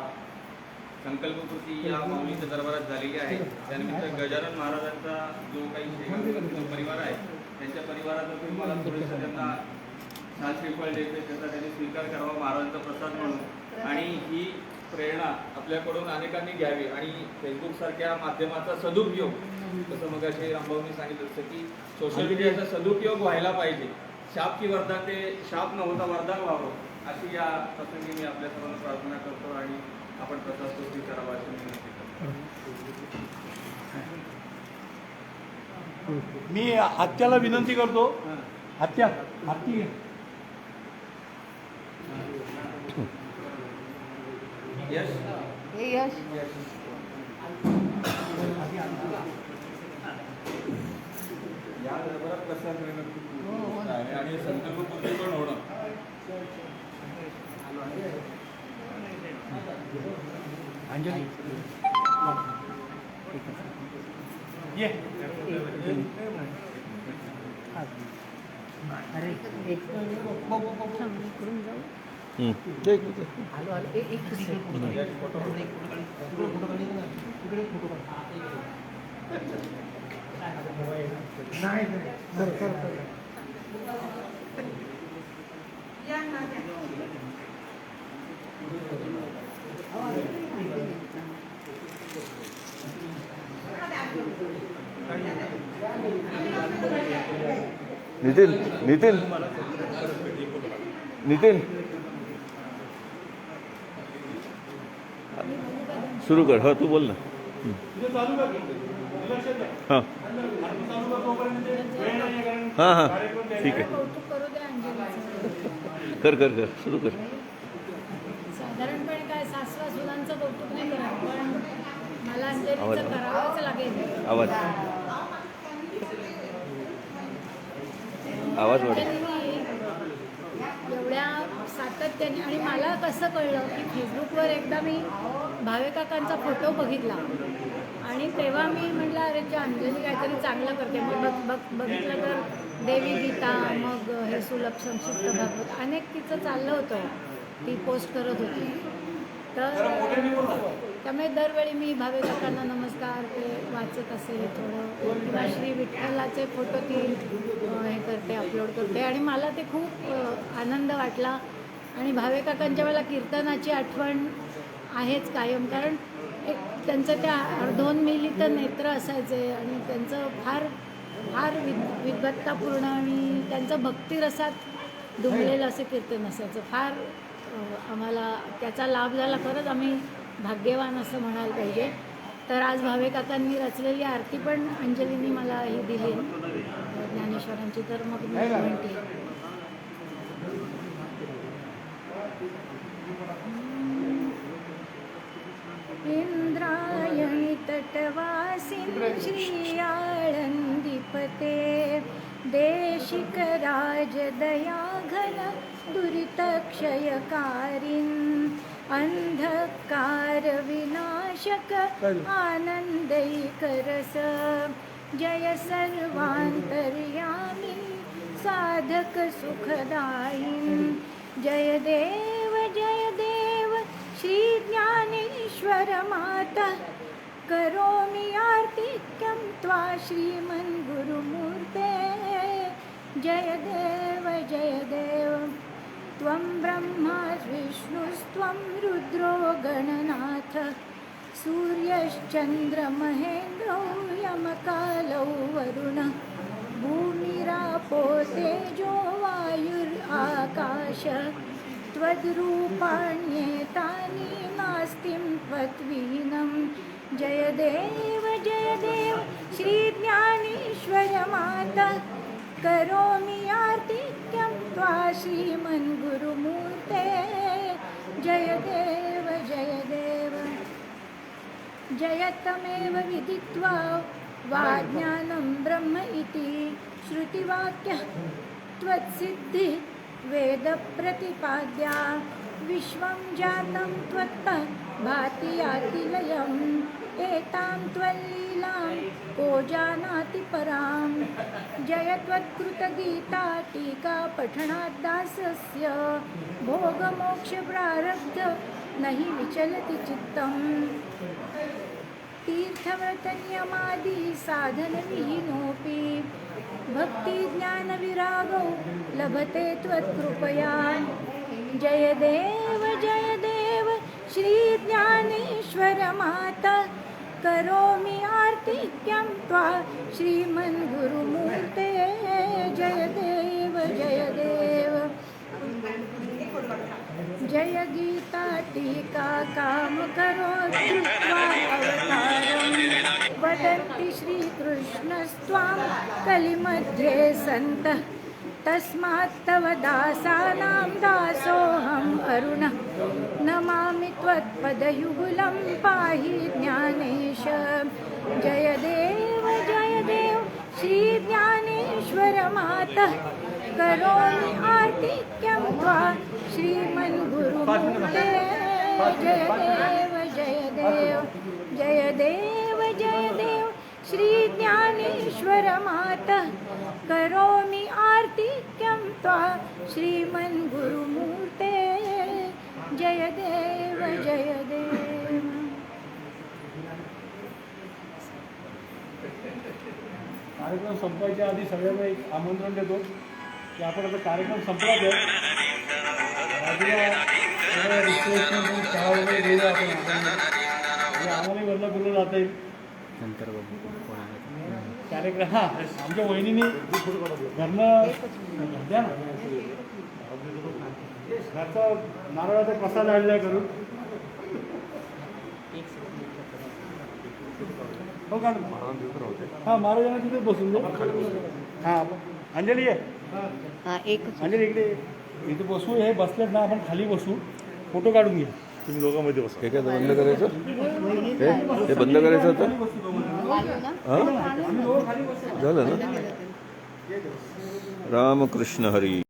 संकल्पपूर्ती या माऊलीच्या दरबारात झालेली आहे. त्यानिमित्त गजानन महाराजांचा जो काही शेगावचा परिवार आहे त्यांच्या परिवारातर्फे मला थोडंसं त्यांना छान श्रीफळ द्यायचं, त्याचा त्यांनी स्वीकार करावा महाराजांचा प्रसाद म्हणून. आणि ही प्रेरणा आपल्याकडून अनेकांनी घ्यावी आणि फेसबुकसारख्या माध्यमाचा सदुपयोग, जसं मग असे रामभाऊंनी सांगितलं असतं की सोशल मीडियाचा सदुपयोग व्हायला पाहिजे. शाप की वरदान ते शाप न होता वरदान व्हावं अशी या प्रसंगी मी आपल्या सर्वांना प्रार्थना करतो आणि आपण प्रसाद स्तोत्री करावा अशी विनंती करतो. मी आत्याला विनंती करतो. आत्या आत्ती यश हे यश या दरबारात प्रसाद मिळणं खूप मोठं आहे आणि संकल्पपूर्ती पण होणं. अंजली ये नितीन नितीन नितीन सुरू कर. हा तू बोल ना. हां हां हां ठीक आहे. कौतुक करू द्या अंजलीचं. कर कर कर सुरू कर. साधारणपणे काय सासवा सुनांचं कौतुक नाही करत, पण मला अंजलीचं करावंच लागेल. आवाज आवाज वाढ. अंजलीने एवढ्या सातत्याने, आणि मला कसं कळलं की फेसबुकवर एकदा मी भावे काकांचा फोटो बघितला आणि तेव्हा मी म्हटलं अरे जे अंजली काहीतरी चांगलं करते. मग बघितलं तर देवी गीता, मग हे सुलभ संक्षिप्त भागवत, अनेक तिचं चाललं होतं, ती पोस्ट करत होती. तर त्यामुळे दरवेळी मी भावे काकांना नमस्कार ते वाचत असे थोडं, किंवा श्री विठ्ठलाचे फोटो ती हे करते, अपलोड करते, आणि मला ते खूप आनंद वाटला. आणि भावे काकांच्या मला कीर्तनाची आठवण आहेच कायम, कारण एक त्यांचं त्या अर्धोन्मीलित नेत्र असायचे आणि त्यांचं फार फार विद्वत्तापूर्ण आणि त्यांचं भक्तिरसात डुंबलेलं असं कीर्तन असायचं. फार आम्हाला त्याचा लाभ झाला. खरंच आम्ही भाग्यवान असं म्हणायला पाहिजे. तर आज भावे काकांनी रचलेली आरती पण अंजलीनी मला ही दिली ज्ञानेश्वरांची, तर मग मी म्हणते इंद्रायणी तटवासिन श्री आळंदीपते देशिक राज दयाघन दुरितक्षयकारिन् अंधकार विनाशक आनंदैकरस जय सर्वांतर्यामी साधक सुखदायिन् जय देव श्री ज्ञानेश्वर माता करोमि आर्तिक्यं त्वा श्रीमन् गुरुमूर्ते जय देव त्वं ब्रह्मा विष्णुस्त्वं रुद्रो गणनाथ सूर्यश्चन्द्रमहेन्द्रौ यमकालौ वरुण भूमिरापो तेजो वायुराकाश त्वद्रूपाण्येतानि नास्तिं त्वत्वीनं जय देव श्री ज्ञानेश्वर माता करोमि आर्तिक्यं त्वा श्रीमन् गुरुमूर्ते जय देव जयतमेव विदित्वा वा ज्ञानं ब्रह्म इति श्रुतिवाक्यः त्वत्सिद्धि वेद प्रतिपाद्या विश्वं जातं त्वत्तः भाति यातिलयम् एतां त्वल्लीलां को जानाति परां जय त्वत्कृतगीता टीका पठनाद्दासस्य भोगमोक्षप्रारब्ध नहि विचलति चित्तम् तीर्थव्रतनियमादि साधनविहीनोऽपि भक्तिज्ञानविरागौ लभते त्वत्कृपया जय देव श्रीज्ञानेश्वर माता करोमि आर्तिक्यं त्वा श्रीमन्गुरुमूर्ते जय देव जय गीता टीका काम करो धृत्वा अवतारम् वदन्ति श्रीकृष्णस्त्वां कलिमध्ये सन्तः तस्मात् तव दासानां दासोऽहम् अरुणः नमामि त्वत्पदयुगलं पाहि ज्ञानेश जय देव श्रीज्ञानेश्वर मातः करोमि आर्तिक्यं त्वा श्रीमन्गुरुमूर्ते जय देव श्रीज्ञानेश्वर मातः करोमि आर्तिक्यं त्वा श्रीमन्गुरुमूर्ते जय देव कार्यक्रम संपवायच्या आधी सगळ्यांना एक आमंत्रण देतो की आपण आता कार्यक्रम संपलाच आहे रिफ्रेशमेंट चहा वगैरे देऊया आपण आम्हालाही वरला बोललं जाता येईल कार्यक्रम हां आमच्या वहिनीने घरनं द्या ना घरचा नारळाचा प्रसाद आणला करून हो का हां महाराजांना तिथे बसून दे हां अंजली आहे अंजली इकडे इथे बसू हे बसलेत ना आपण खाली बसू फोटो काढून घ्या तुम्ही दोघांमध्ये बसा हे काय बंद करायचं हे बंद करायचं होतं झालं ना रामकृष्ण हरी